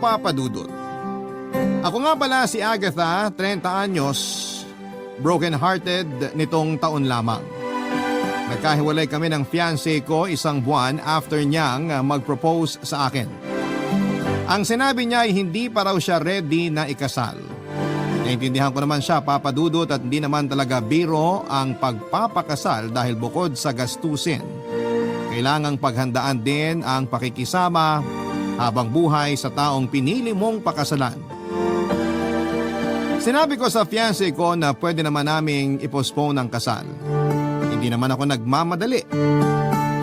Papa Dudut. Ako nga pala si Agatha, 30 anyos, broken-hearted nitong taon lamang. Nagkahiwalay kami ng fiancé ko 1 buwan after niyang mag-propose sa akin. Ang sinabi niya ay hindi pa raw siya ready na ikasal. Naintindihan ko naman siya, Papa Dudut, at hindi naman talaga biro ang pagpapakasal dahil bukod sa gastusin, kailangang paghandaan din ang pakikisama habang buhay sa taong pinili mong pakasalan. Sinabi ko sa fiancé ko na pwede naman naming i-postpone ang kasal. Hindi naman ako nagmamadali.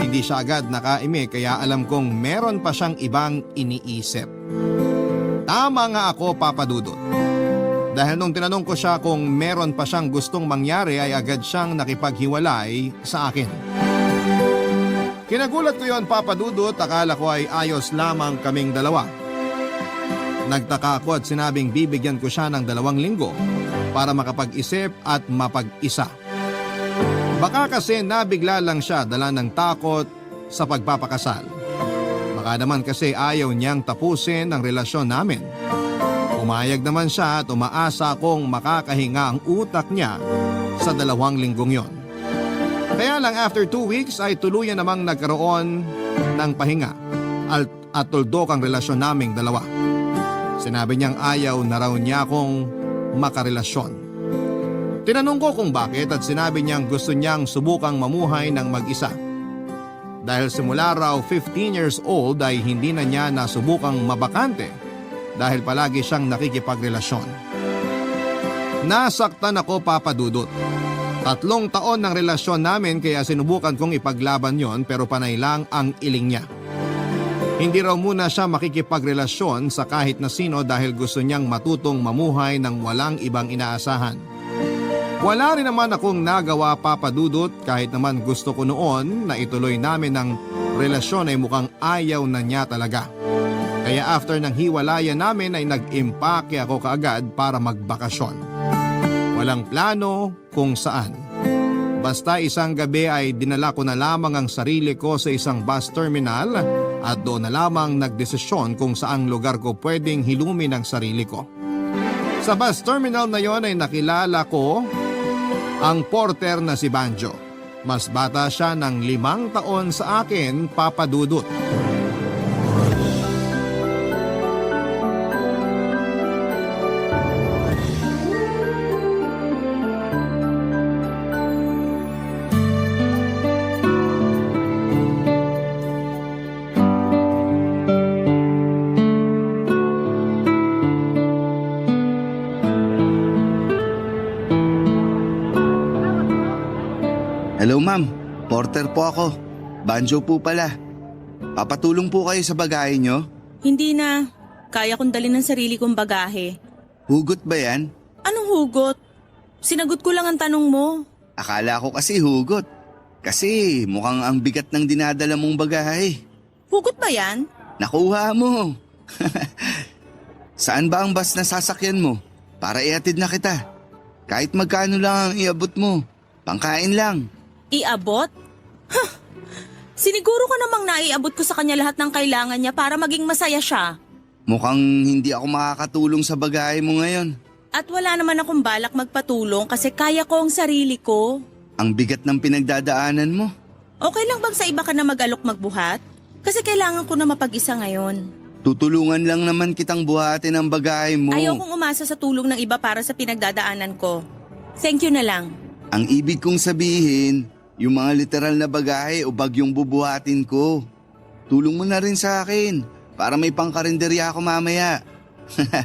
Hindi siya agad nakaimi kaya alam kong meron pa siyang ibang iniisip. Tama nga ako, Papa Dudut. Dahil nung tinanong ko siya kung meron pa siyang gustong mangyari ay agad siyang nakipaghiwalay sa akin. Kinagulat ko yon, Papa Dudut, akala ko ay ayos lamang kaming dalawa. Nagtaka ako at sinabing bibigyan ko siya ng 2 linggo para makapag-isip at mapag-isa. Baka kasi nabigla lang siya dala ng takot sa pagpapakasal. Baka naman kasi ayaw niyang tapusin ang relasyon namin. Umayag naman siya at umaasa akong makakahinga ang utak niya sa 2 linggong yon. Kaya lang after 2 weeks ay tuluyan namang nagkaroon ng pahinga at tuldok ang relasyon naming dalawa. Sinabi niyang ayaw na raw niya akong makarelasyon. Tinanong ko kung bakit at sinabi niyang gusto niyang subukang mamuhay ng mag-isa. Dahil simula raw 15 years old ay hindi na niya nasubukang mabakante dahil palagi siyang nakikipagrelasyon. Nasaktan ako, Papa Dudut. 3 taon ng relasyon namin kaya sinubukan kong ipaglaban yon pero panay lang ang iling niya. Hindi raw muna siya makikipagrelasyon sa kahit na sino dahil gusto niyang matutong mamuhay ng walang ibang inaasahan. Wala rin naman akong nagawa, Papa Dudut, kahit naman gusto ko noon na ituloy namin ang relasyon ay mukhang ayaw na niya talaga. Kaya after ng hiwalayan namin ay nag-impake ako kaagad para magbakasyon. Walang plano kung saan. Basta isang gabi ay dinala ko na lamang ang sarili ko sa isang bus terminal at doon na lamang nagdesisyon kung saang lugar ko pwedeng hilumin ang sarili ko. Sa bus terminal na yon ay nakilala ko ang porter na si Banjo. Mas bata siya ng 5 taon sa akin, Papa Dudut. Hello ma'am, porter po ako. Banjo po pala. Papatulong po kayo sa bagahe nyo? Hindi na. Kaya kong dalhin ng sarili kong bagahe. Hugot ba yan? Anong hugot? Sinagot ko lang ang tanong mo. Akala ko kasi hugot. Kasi mukhang ang bigat ng dinadala mong bagahe. Hugot ba yan? Nakuha mo. Saan ba ang bus na sasakyan mo? Para ihatid na kita. Kahit magkano lang ang iabot mo. Pangkain lang. Iabot? Huh! Siniguro ko namang naiabot ko sa kanya lahat ng kailangan niya para maging masaya siya. Mukhang hindi ako makakatulong sa bagahe mo ngayon. At wala naman akong balak magpatulong kasi kaya ko ang sarili ko. Ang bigat ng pinagdadaanan mo. Okay lang bang sa iba ka na mag-alok magbuhat? Kasi kailangan ko na mapag-isa ngayon. Tutulungan lang naman kitang buhatin ang bagahe mo. Ayaw kong umasa sa tulong ng iba para sa pinagdadaanan ko. Thank you na lang. Ang ibig kong sabihin, yung mga literal na bagahe o bagyong bubuhatin ko. Tulong mo na rin sa akin para may pangkarinderya ako mamaya.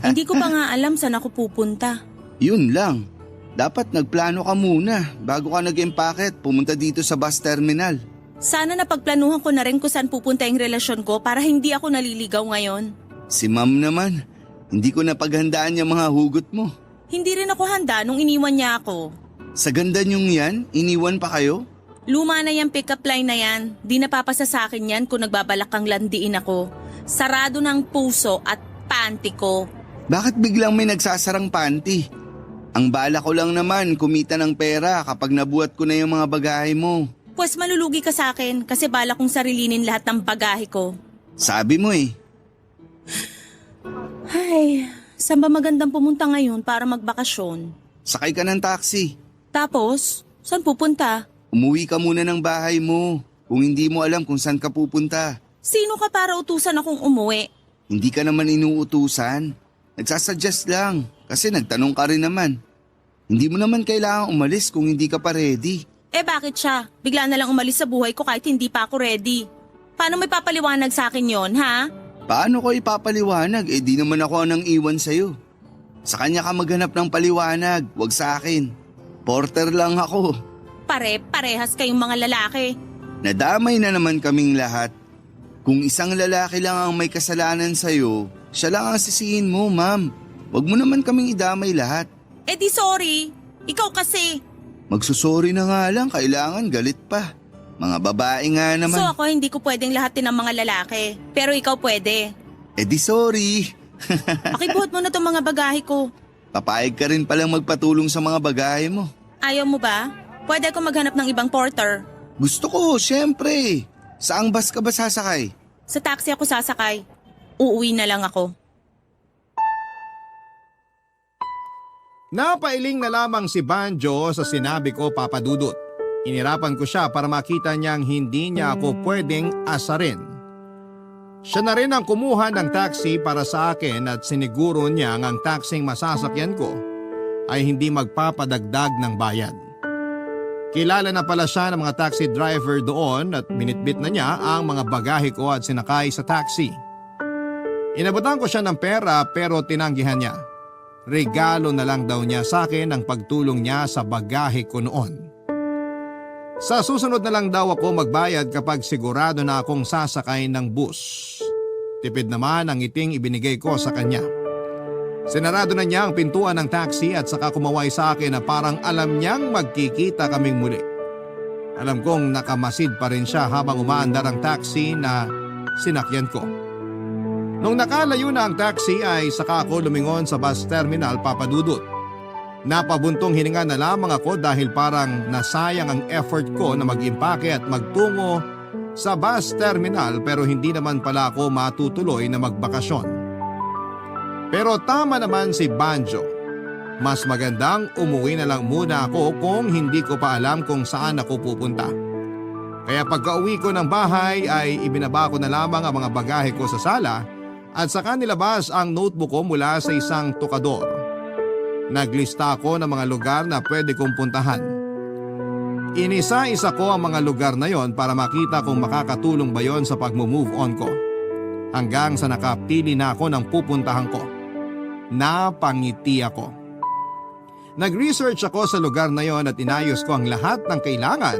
Hindi ko pa nga alam saan ako pupunta. Yun lang. Dapat nagplano ka muna bago ka nag-empake at pumunta dito sa bus terminal. Sana napagplanuhan ko na rin kung saan pupunta yung relasyon ko para hindi ako naliligaw ngayon. Si ma'am naman, hindi ko napaghandaan yung mga hugot mo. Hindi rin ako handa nung iniwan niya ako. Sa ganda niyong yan, iniwan pa kayo? Luma na yung pick-up line na yan. Di napapasa sa akin yan kung nagbabalak kang landiin ako. Sarado ng puso at panty ko. Bakit biglang may nagsasarang panty? Ang bala ko lang naman kumita ng pera kapag nabuhat ko na yung mga bagahe mo. Pues malulugi ka sa akin kasi bala kong sarilinin lahat ng bagahe ko. Sabi mo eh. Saan ba magandang pumunta ngayon para magbakasyon? Sakay ka ng taxi. Tapos, saan pupunta? Umuwi ka muna ng bahay mo kung hindi mo alam kung saan ka pupunta. Sino ka para utusan akong umuwi? Hindi ka naman inuutusan. Nagsasuggest lang kasi nagtanong ka rin naman. Hindi mo naman kailangang umalis kung hindi ka pa ready. Bakit siya? Bigla na lang umalis sa buhay ko kahit hindi pa ako ready. Paano may papaliwanag sa akin yon, ha? Paano ko ipapaliwanag? Di naman ako nang iwan sa'yo. Sa kanya ka maghanap ng paliwanag, wag sa akin. Porter lang ako. Parehas kayong mga lalaki. Nadamay na naman kaming lahat. Kung isang lalaki lang ang may kasalanan sa'yo, siya lang ang sisihin mo, ma'am. Wag mo naman kaming idamay lahat. Di sorry. Ikaw kasi. Magsusorry na nga lang, kailangan galit pa. Mga babae nga naman. So ako hindi ko pwedeng lahatin ng mga lalaki. Pero ikaw pwede. Di sorry. Pakibuhat mo na tong mga bagahe ko. Papayag ka rin palang magpatulong sa mga bagahe mo. Ayaw mo ba? Pwede ako maghanap ng ibang porter. Gusto ko, syempre. Saang bus ka ba sasakay? Sa taxi ako sasakay. Uuwi na lang ako. Napailing na lamang si Banjo sa sinabi ko, Papa Dudut. Inirapan ko siya para makita niyang hindi niya ako pwedeng asarin. Siya na rin ang kumuha ng taxi para sa akin at siniguro niya ang taxing masasakyan ko ay hindi magpapadagdag ng bayad. Kilala na pala siya ng mga taxi driver doon at binitbit na niya ang mga bagahe ko at sinakay sa taxi. Inabutan ko siya ng pera pero tinanggihan niya. Regalo na lang daw niya sa akin ang pagtulong niya sa bagahe ko noon. Sa susunod na lang daw ako magbayad kapag sigurado na akong sasakay ng bus. Tipid naman ang ngiting ibinigay ko sa kanya. Sinarado na niya ang pintuan ng taxi at saka kumaway sa akin na parang alam niyang magkikita kaming muli. Alam kong nakamasid pa rin siya habang umaandar ang taxi na sinakyan ko. Nung nakalayo na ang taxi ay saka ako lumingon sa bus terminal, Papa Dudut. Napabuntong hininga na lamang ako dahil parang nasayang ang effort ko na mag-impake at magtungo sa bus terminal pero hindi naman pala ako matutuloy na magbakasyon. Pero tama naman si Banjo. Mas magandang umuwi na lang muna ako kung hindi ko pa alam kung saan ako pupunta. Kaya pagka-uwi ko ng bahay ay ibinaba ko na lamang ang mga bagahe ko sa sala at saka nilabas ang notebook ko mula sa isang tukador. Naglista ako ng mga lugar na pwede kong puntahan. Inisa-isa ko ang mga lugar na yon para makita kung makakatulong ba yon sa pag-move on ko. Hanggang sa nakapili na ako ng pupuntahan ko. Napangiti ako. Nag-research ako sa lugar na yon at inayos ko ang lahat ng kailangan.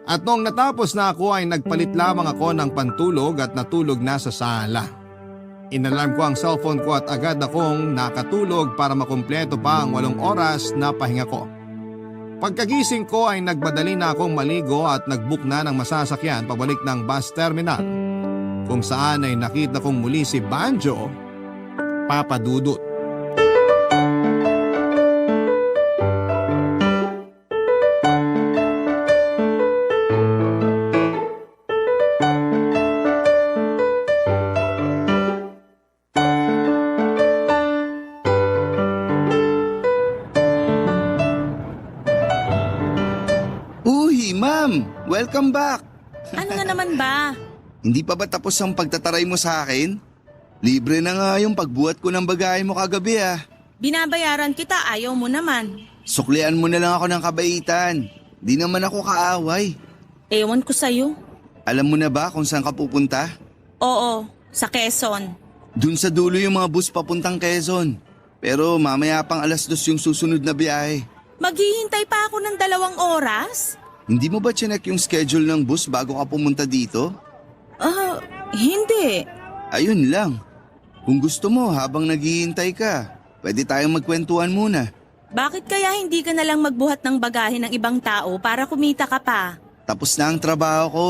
At nung natapos na ako ay nagpalit lamang ako ng pantulog at natulog na sa sala. Inalarm ko ang cellphone ko at agad akong nakatulog para makumpleto pa ang 8 oras na pahinga ko. Pagkagising ko ay nagmadali na akong maligo at nagbook na ng masasakyan pabalik ng bus terminal kung saan ay nakita kong muli si Banjo, Papa Dudut. Welcome back! Ano nga naman ba? Hindi pa ba tapos ang pagtataray mo sa akin? Libre na nga yung pagbuhat ko ng bagahe mo kagabi ah. Binabayaran kita, ayaw mo naman. Suklian mo na lang ako ng kabaitan. Di naman ako kaaway. Ewan ko sa'yo. Alam mo na ba kung saan ka pupunta? Oo, sa Quezon. Dun sa dulo yung mga bus papuntang Quezon. Pero mamaya pang 2:00 yung susunod na biyahe. Maghihintay pa ako ng 2 oras? Hindi mo ba chinek yung schedule ng bus bago ka pumunta dito? Hindi. Ayun lang. Kung gusto mo habang naghihintay ka, pwede tayong magkwentuhan muna. Bakit kaya hindi ka na lang magbuhat ng bagahe ng ibang tao para kumita ka pa? Tapos na ang trabaho ko.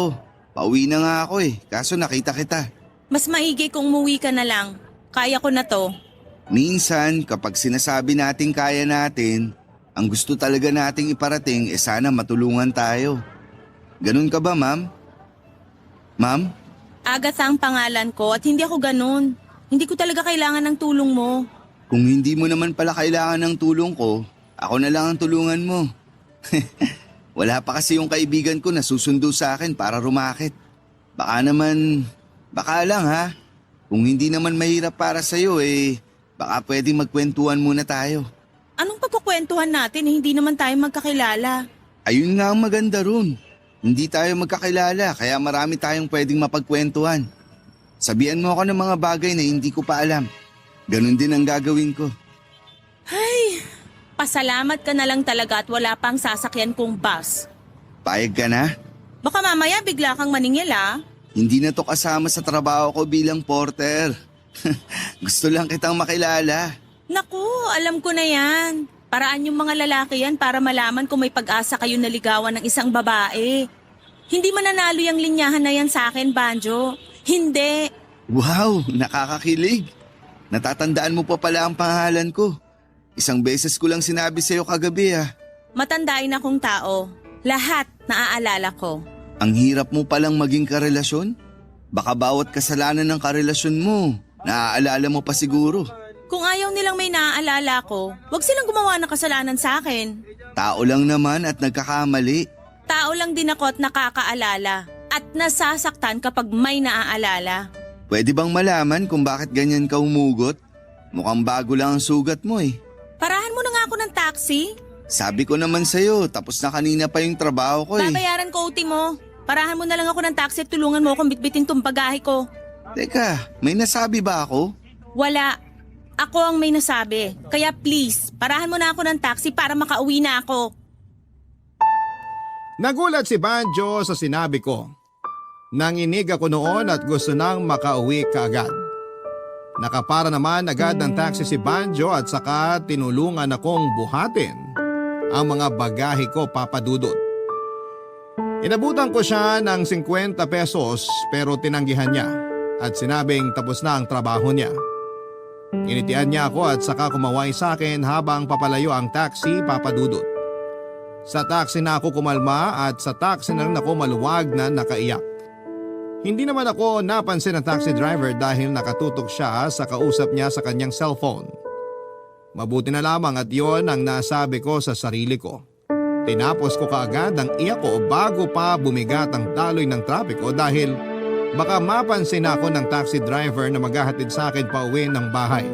Pauwi na nga ako kaso nakita kita. Mas maigi kung umuwi ka na lang. Kaya ko na to. Minsan kapag sinasabi nating kaya natin, ang gusto talaga nating iparating sana matulungan tayo. Ganun ka ba, ma'am? Ma'am? Agatha ang pangalan ko at hindi ako ganun. Hindi ko talaga kailangan ng tulong mo. Kung hindi mo naman pala kailangan ng tulong ko, ako na lang ang tulungan mo. Wala pa kasi yung kaibigan ko na susundo sa akin para rumakit. Baka lang ha. Kung hindi naman mahirap para sa'yo baka pwedeng magkwentuhan muna tayo. Anong pagkukwentuhan natin hindi naman tayo magkakilala? Ayun nga ang maganda ron. Hindi tayo magkakilala kaya marami tayong pwedeng mapagkwentuhan. Sabihan mo ako ng mga bagay na hindi ko pa alam. Ganon din ang gagawin ko. Pasalamat ka na lang talaga at wala pang sasakyan kong bus. Payag ka na? Baka mamaya bigla kang maningil ah. Hindi na to kasama sa trabaho ko bilang porter. Gusto lang kitang makilala. Naku, alam ko na yan. Paraan yung mga lalaki yan para malaman kung may pag-asa kayo naligawan ng isang babae. Hindi mananalo yung linyahan na yan sa akin, Banjo. Hindi. Wow, nakakakilig. Natatandaan mo pa pala ang pangalan ko. Isang beses ko lang sinabi sa'yo kagabi Matandain akong tao. Lahat naaalala ko. Ang hirap mo palang maging karelasyon? Baka bawat kasalanan ng karelasyon mo, naaalala mo pa siguro. Kung ayaw nilang may naaalala ko, wag silang gumawa ng kasalanan sa akin. Tao lang naman at nagkakamali. Tao lang din ako at nakakaalala. At nasasaktan kapag may naaalala. Pwede bang malaman kung bakit ganyan ka umugot? Mukhang bago lang ang sugat mo Parahan mo na nga ako ng taxi. Sabi ko naman sa'yo, tapos na kanina pa yung trabaho ko Babayaran ko OT mo. Parahan mo na lang ako ng taxi at tulungan mo akong bitbitin tong bagahe ko. Teka, may nasabi ba ako? Wala. Ako ang may nasabi. Kaya please, parahan mo na ako ng taxi para makauwi na ako. Nagulat si Banjo sa sinabi ko. Nanginig ako noon at gusto nang makauwi kaagad. Nakapara naman agad ng taxi si Banjo at saka tinulungan akong buhatin ang mga bagahe ko, Papa Dudut. Inabutan ko siya ng 50 pesos pero tinanggihan niya at sinabing tapos na ang trabaho niya. Initian niya ako at saka kumaway sa akin habang papalayo ang taxi, Papa Dudut. Sa taxi na ako kumalma at sa taxi na rin ako maluwag na nakaiyak. Hindi naman ako napansin ng taxi driver dahil nakatutok siya sa kausap niya sa kanyang cellphone. Mabuti na lamang at yon ang nasabi ko sa sarili ko. Tinapos ko kaagad ang iyak ko bago pa bumigat ang daloy ng trapiko dahil baka mapansin ako ng taxi driver na maghahatid sa akin pauwi ng bahay.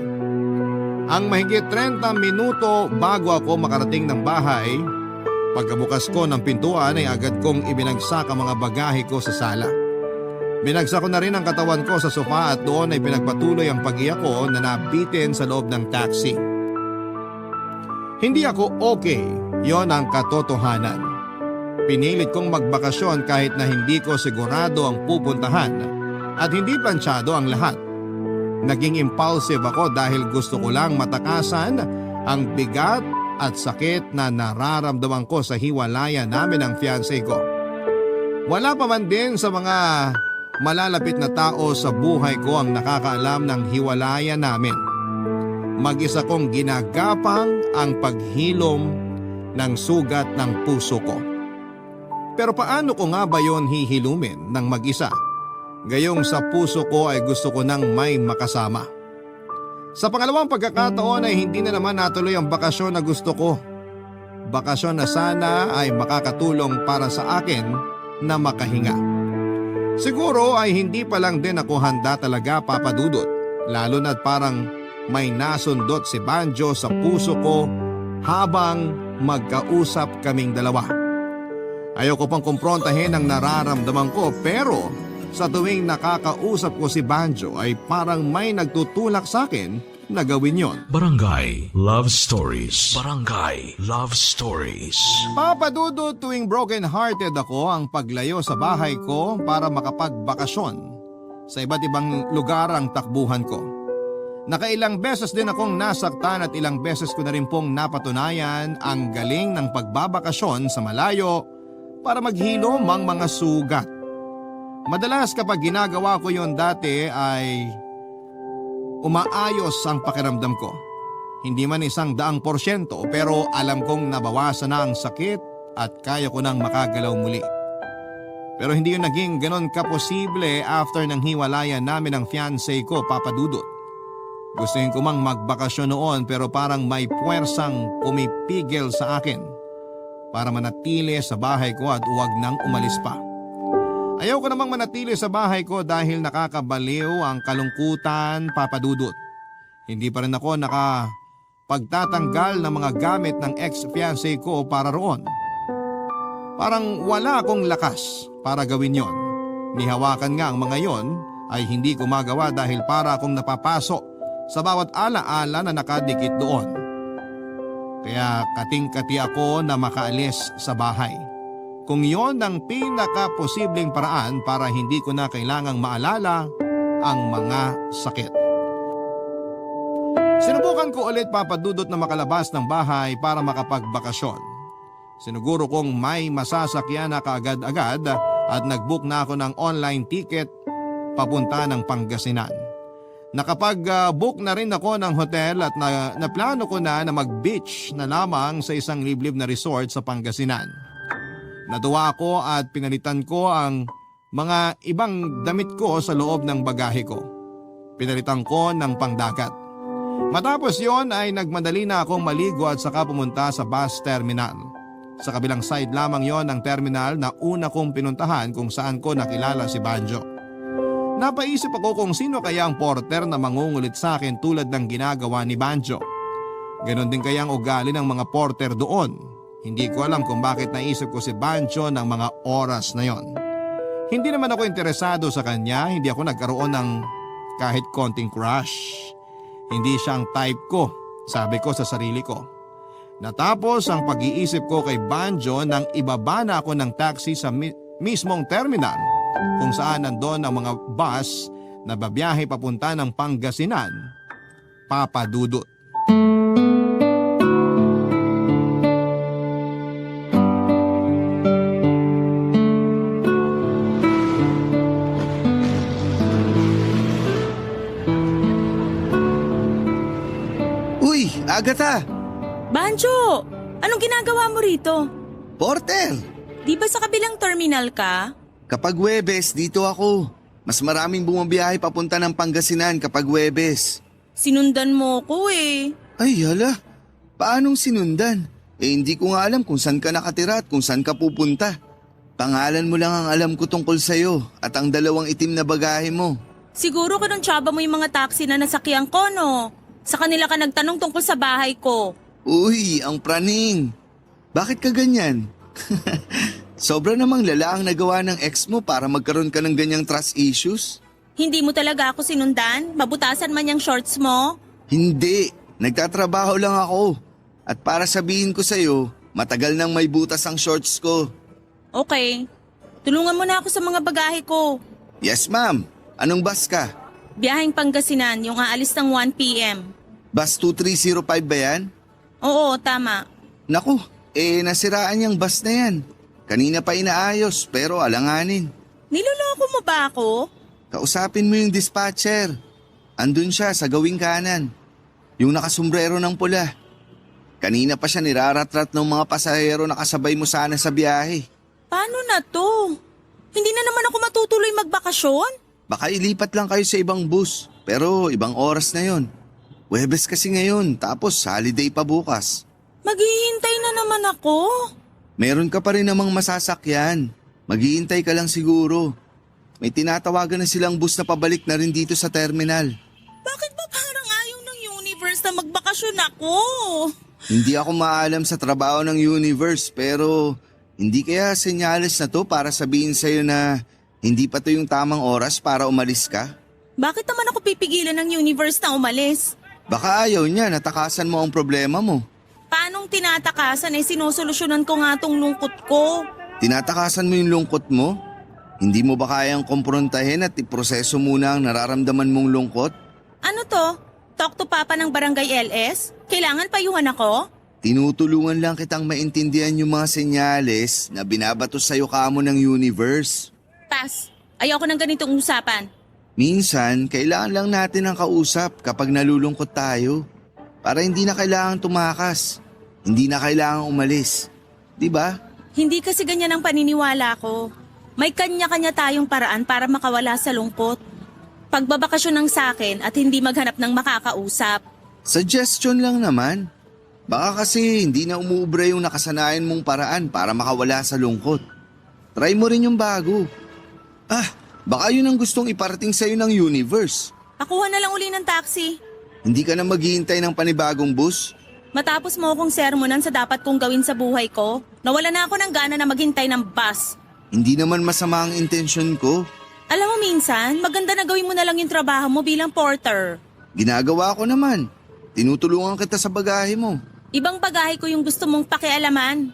Ang mahigit 30 minuto bago ako makarating ng bahay, pagkabukas ko ng pintuan ay agad kong ibinagsak ang mga bagahe ko sa sala. Binagsak ko na rin ang katawan ko sa sofa at doon ay pinagpatuloy ang pag-iyak ko na nabitin sa loob ng taxi. Hindi ako okay, yon ang katotohanan. Pinilit kong magbakasyon kahit na hindi ko sigurado ang pupuntahan at hindi plansyado ang lahat. Naging impulsive ako dahil gusto ko lang matakasan ang bigat at sakit na nararamdaman ko sa hiwalayan namin ng fiancé ko. Wala pa man din sa mga malalapit na tao sa buhay ko ang nakakaalam ng hiwalayan namin. Mag-isa kong ginagapang ang paghilom ng sugat ng puso ko. Pero paano ko nga ba yon hihilumin ng mag-isa? Gayong sa puso ko ay gusto ko nang may makasama. Sa pangalawang pagkakataon ay hindi na naman natuloy ang bakasyon na gusto ko. Bakasyon na sana ay makakatulong para sa akin na makahinga. Siguro ay hindi pa lang din ako handa talaga, Papa Dudut, lalo na't parang may nasundot si Banjo sa puso ko habang magkausap kaming dalawa. Ayoko pang kumprontahin ang nararamdaman ko pero sa tuwing nakakausap ko si Banjo ay parang may nagtutulak sa akin na gawin yon. Barangay Love Stories. Barangay Love Stories. Papa Dudut, tuwing broken-hearted ako ang paglayo sa bahay ko para makapagbakasyon. Sa iba't ibang lugar ang takbuhan ko. Nakailang beses din akong nasaktan at ilang beses ko na rin pong napatunayan ang galing ng pagbabakasyon sa malayo para maghilom ang mga sugat. Madalas kapag ginagawa ko yon dati ay umaayos ang pakiramdam ko. Hindi man 100% pero alam kong nabawasan na ang sakit at kaya ko nang makagalaw muli. Pero hindi yun naging ganon kaposible after ng hiwalayan namin ng fiancé ko, Papa Dudut. Gustuhin ko mang magbakasyon noon pero parang may puwersang pumipigil sa akin para manatili sa bahay ko at huwag nang umalis pa. Ayaw ko namang manatili sa bahay ko dahil nakakabaliw ang kalungkutan, Papa Dudut. Hindi pa rin ako nakapagtatanggal ng mga gamit ng ex-fiancé ko para roon. Parang wala akong lakas para gawin yon. Nihawakan nga ang mga yon ay hindi ko magawa dahil para akong napapaso sa bawat alaala na nakadikit doon. Kaya kating-kati ako na makaalis sa bahay. Kung yon ang pinaka-posibleng paraan para hindi ko na kailangang maalala ang mga sakit. Sinubukan ko ulit, Papa Dudut, na makalabas ng bahay para makapagbakasyon. Sinuguro kong may masasakyan na kaagad-agad at nag-book na ako ng online ticket papunta ng Pangasinan. Nakapag-book na rin ako ng hotel at naplano ko na mag-beach na lamang sa isang liblib na resort sa Pangasinan. Natuwa ako at pinalitan ko ang mga ibang damit ko sa loob ng bagahe ko. Pinalitan ko ng pangdagat. Matapos yon ay nagmadali na akong maligo at saka pumunta sa bus terminal. Sa kabilang side lamang yon ng terminal na una kong pinuntahan kung saan ko nakilala si Banjo. Napaisip ako kung sino kaya ang porter na mangungulit sa akin tulad ng ginagawa ni Banjo. Ganon din kaya ang ugali ng mga porter doon. Hindi ko alam kung bakit naisip ko si Banjo ng mga oras na yon. Hindi naman ako interesado sa kanya, hindi ako nagkaroon ng kahit konting crush. Hindi siya ang type ko, sabi ko sa sarili ko. Natapos ang pag-iisip ko kay Banjo nang ibaba na ako ng taxi sa mismong terminal kung saan nandun ang mga bus na babiyahe papunta ng Pangasinan, Papa Dudut. Uy, Agatha! Banjo, anong ginagawa mo rito? Porter! Di ba sa kabilang terminal ka? Kapag Huwebes, dito ako. Mas maraming bumabiyahe papunta ng Pangasinan kapag Huwebes. Sinundan mo ko eh. Ay, hala. Paanong sinundan? Hindi ko nga alam kung saan ka nakatira at kung saan ka pupunta. Pangalan mo lang ang alam ko tungkol sa'yo at ang dalawang itim na bagahe mo. Siguro kinontsaba mo yung mga taxi na nasakyan ko, no? Sa kanila ka nagtanong tungkol sa bahay ko. Uy, ang praning. Bakit ka ganyan? Sobra namang lala ang nagawa ng ex mo para magkaroon ka ng ganyang trust issues? Hindi mo talaga ako sinundan? Mabutasan man yung shorts mo? Hindi. Nagtatrabaho lang ako. At para sabihin ko sa'yo, matagal nang may butas ang shorts ko. Okay. Tulungan mo na ako sa mga bagahe ko. Yes, ma'am. Anong bus ka? Biyaheng Pangasinan, yung aalis ng 1 p.m. Bus 2305 ba yan? Oo, tama. Naku, nasiraan yung bus na yan. Kanina pa inaayos pero alanganin. Niloloko mo ba ako? Kausapin mo yung dispatcher. Andun siya sa gawing kanan. Yung nakasombrero ng pula. Kanina pa siya niraratrat ng mga pasahero na kasabay mo sana sa biyahe. Paano na to? Hindi na naman ako matutuloy magbakasyon? Baka ilipat lang kayo sa ibang bus, pero ibang oras na yon. Huwebes kasi ngayon, tapos holiday pa bukas. Maghihintay na naman ako. Meron ka pa rin namang masasakyan. Maghihintay ka lang siguro. May tinatawagan na silang bus na pabalik na rin dito sa terminal. Bakit ba parang ayaw ng universe na magbakasyon ako? Hindi ako maalam sa trabaho ng universe, pero hindi kaya senyales na to para sabihin sa'yo na hindi pa to yung tamang oras para umalis ka? Bakit naman ako pipigilan ng universe na umalis? Baka ayaw niya, natakasan mo ang problema mo. Paanong tinatakasan sinusolusyonan ko nga tong lungkot ko? Tinatakasan mo yung lungkot mo? Hindi mo ba kayang kumprontahin at iproseso muna ang nararamdaman mong lungkot? Ano to? Talk to Papa ng Barangay LS? Kailangan payuhan ako? Tinutulungan lang kitang maintindihan yung mga senyales na binabato sa'yo kamo ng universe. Pass. Ayoko ng ganitong usapan. Minsan, kailangan lang natin ang kausap kapag nalulungkot tayo. Para hindi na kailangan tumakas. Hindi na kailangan umalis. Diba? Hindi kasi ganyan ang paniniwala ko. May kanya-kanya tayong paraan para makawala sa lungkot. Pagbabakasyon ng sakin at hindi maghanap ng makakausap. Suggestion lang naman. Baka kasi hindi na umuubra yung nakasanayan mong paraan para makawala sa lungkot. Try mo rin yung bago. Baka yun ang gustong iparating sa'yo ng universe. Pakuha na lang uli ng taxi. Hindi ka na maghihintay ng panibagong bus? Matapos mo akong sermonan sa dapat kong gawin sa buhay ko, nawala na ako ng gana na maghintay ng bus. Hindi naman masama ang intensyon ko. Alam mo minsan, maganda na gawin mo na lang yung trabaho mo bilang porter. Ginagawa ko naman. Tinutulungan kita sa bagahe mo. Ibang bagahe ko yung gusto mong pakialaman.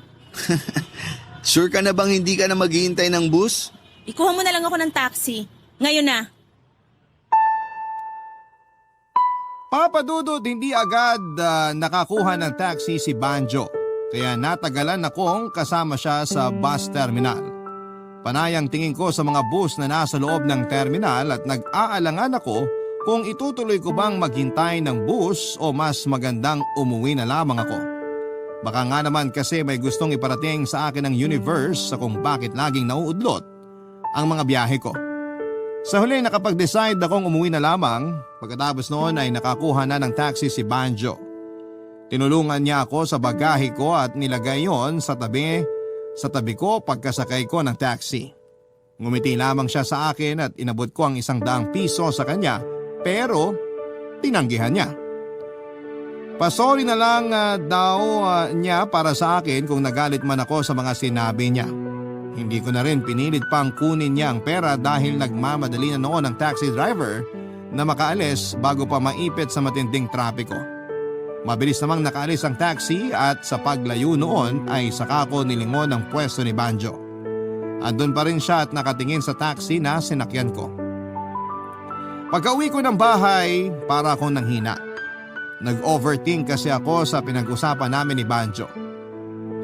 Sure ka na bang hindi ka na maghihintay ng bus? Ikuha mo na lang ako ng taxi. Ngayon na. Papa Dudut, hindi agad nakakuha ng taxi si Banjo. Kaya natagalan akong kasama siya sa bus terminal. Panayang tingin ko sa mga bus na nasa loob ng terminal at nag-aalangan ako kung itutuloy ko bang maghintay ng bus o mas magandang umuwi na lamang ako. Baka nga naman kasi may gustong iparating sa akin ng universe sa kung bakit laging nauudlot ang mga biyahe ko. Sa huli nakapag-decide akong umuwi na lamang, pagkatapos noon ay nakakuha na ng taxi si Banjo. Tinulungan niya ako sa bagahe ko at nilagay yon sa tabi ko pagkasakay ko ng taxi. Ngumiti lamang siya sa akin at inabot ko ang 100 piso sa kanya pero tinanggihan niya. Pasori na lang daw niya para sa akin kung nagalit man ako sa mga sinabi niya. Hindi ko na rin pinilit pang kunin niya ang pera dahil nagmamadali na noon ang taxi driver na makaalis bago pa maipit sa matinding trapiko. Mabilis namang nakaalis ang taxi at sa paglayo noon ay saka ko nilingon ang pwesto ni Banjo. Andun pa rin siya at nakatingin sa taxi na sinakyan ko. Pagka-uwi ko ng bahay, para akong nanghina. Nag-overthink kasi ako sa pinag-usapan namin ni Banjo.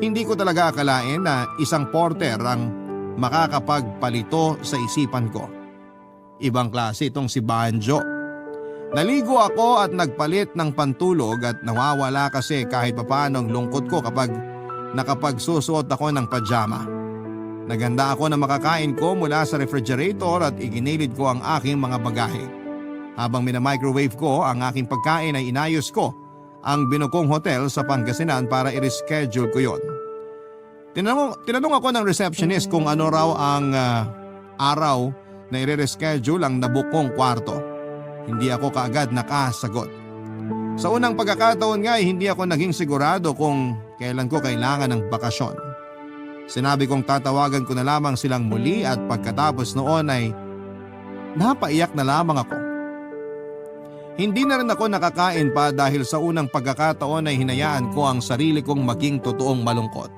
Hindi ko talaga akalain na isang porter ang makakapagpalito sa isipan ko. Ibang klase itong si Banjo. Naligo ako at nagpalit ng pantulog at nawawala kasi kahit papaano ang lungkot ko kapag nakapagsusuot ako ng pajama. Naganda ako na makakain ko mula sa refrigerator at iginilid ko ang aking mga bagahe. Habang minamicrowave ko ang aking pagkain ay inayos ko ang binukong hotel sa Pangasinan para i-reschedule ko yon. Tinanong ako ng receptionist kung ano raw ang araw na i-reschedule ang nabukong kwarto. Hindi ako kaagad nakasagot. Sa unang pagkakataon nga hindi ako naging sigurado kung kailan ko kailangan ng bakasyon. Sinabi kong tatawagan ko na lamang silang muli at pagkatapos noon ay napaiyak na lamang ako. Hindi na rin ako nakakain pa dahil sa unang pagkakataon ay hinayaan ko ang sarili kong maging totoong malungkot.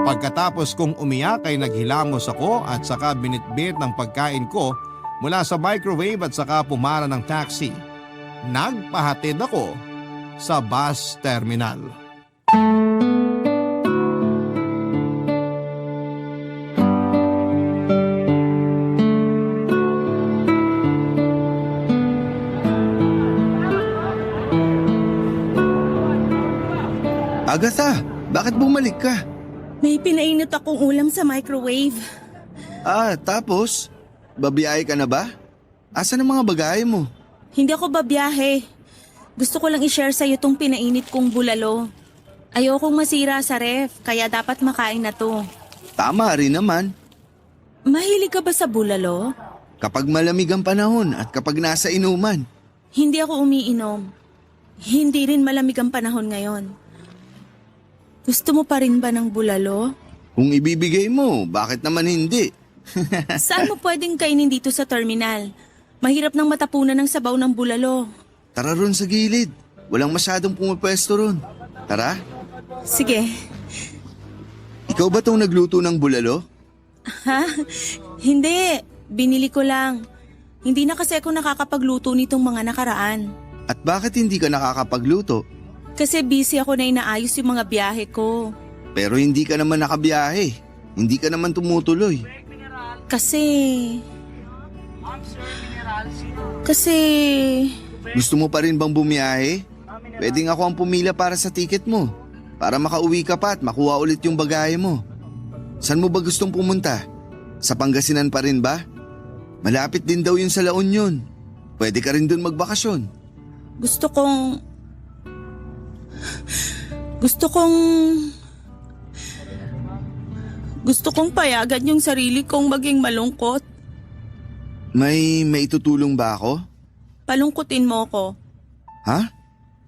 Pagkatapos kong umiyak ay naghilamos ako at saka binitbit ng pagkain ko mula sa microwave at saka pumara ng taxi. Nagpahatid ako sa bus terminal. Agatha, bakit bumalik ka? May pinainit akong ulam sa microwave. Tapos? Babiyahe ka na ba? Asan ang mga bagahe mo? Hindi ako babiyahe. Gusto ko lang i-share sa'yo tong pinainit kong bulalo. Ayokong masira sa ref, kaya dapat makain na to. Tama rin naman. Mahilig ka ba sa bulalo? Kapag malamig ang panahon at kapag nasa inuman. Hindi ako umiinom. Hindi rin malamig ang panahon ngayon. Gusto mo pa rin ba ng bulalo? Kung ibibigay mo, bakit naman hindi? Saan mo pwedeng kainin dito sa terminal? Mahirap nang matapunan ng sabaw ng bulalo. Tara ron sa gilid. Walang masyadong pumipwesto ron. Tara. Sige. Ikaw ba tong nagluto ng bulalo? Ha? Hindi. Binili ko lang. Hindi na kasi ako nakakapagluto nitong mga nakaraan. At bakit hindi ka nakakapagluto? Kasi busy ako na inaayos yung mga biyahe ko. Pero hindi ka naman nakabiyahe. Hindi ka naman tumutuloy. Kasi... Gusto mo pa rin bang bumiyahe? Pwedeng ako ang pumila para sa tiket mo. Para makauwi ka pa at makuha ulit yung bagahe mo. Saan mo ba gustong pumunta? Sa Pangasinan pa rin ba? Malapit din daw yun sa La Union. Pwede ka rin dun magbakasyon. Gusto kong... Gusto kong... Gusto kong payagan yung sarili kong maging malungkot. May maitutulong ba ako? Palungkutin mo ko. Ha?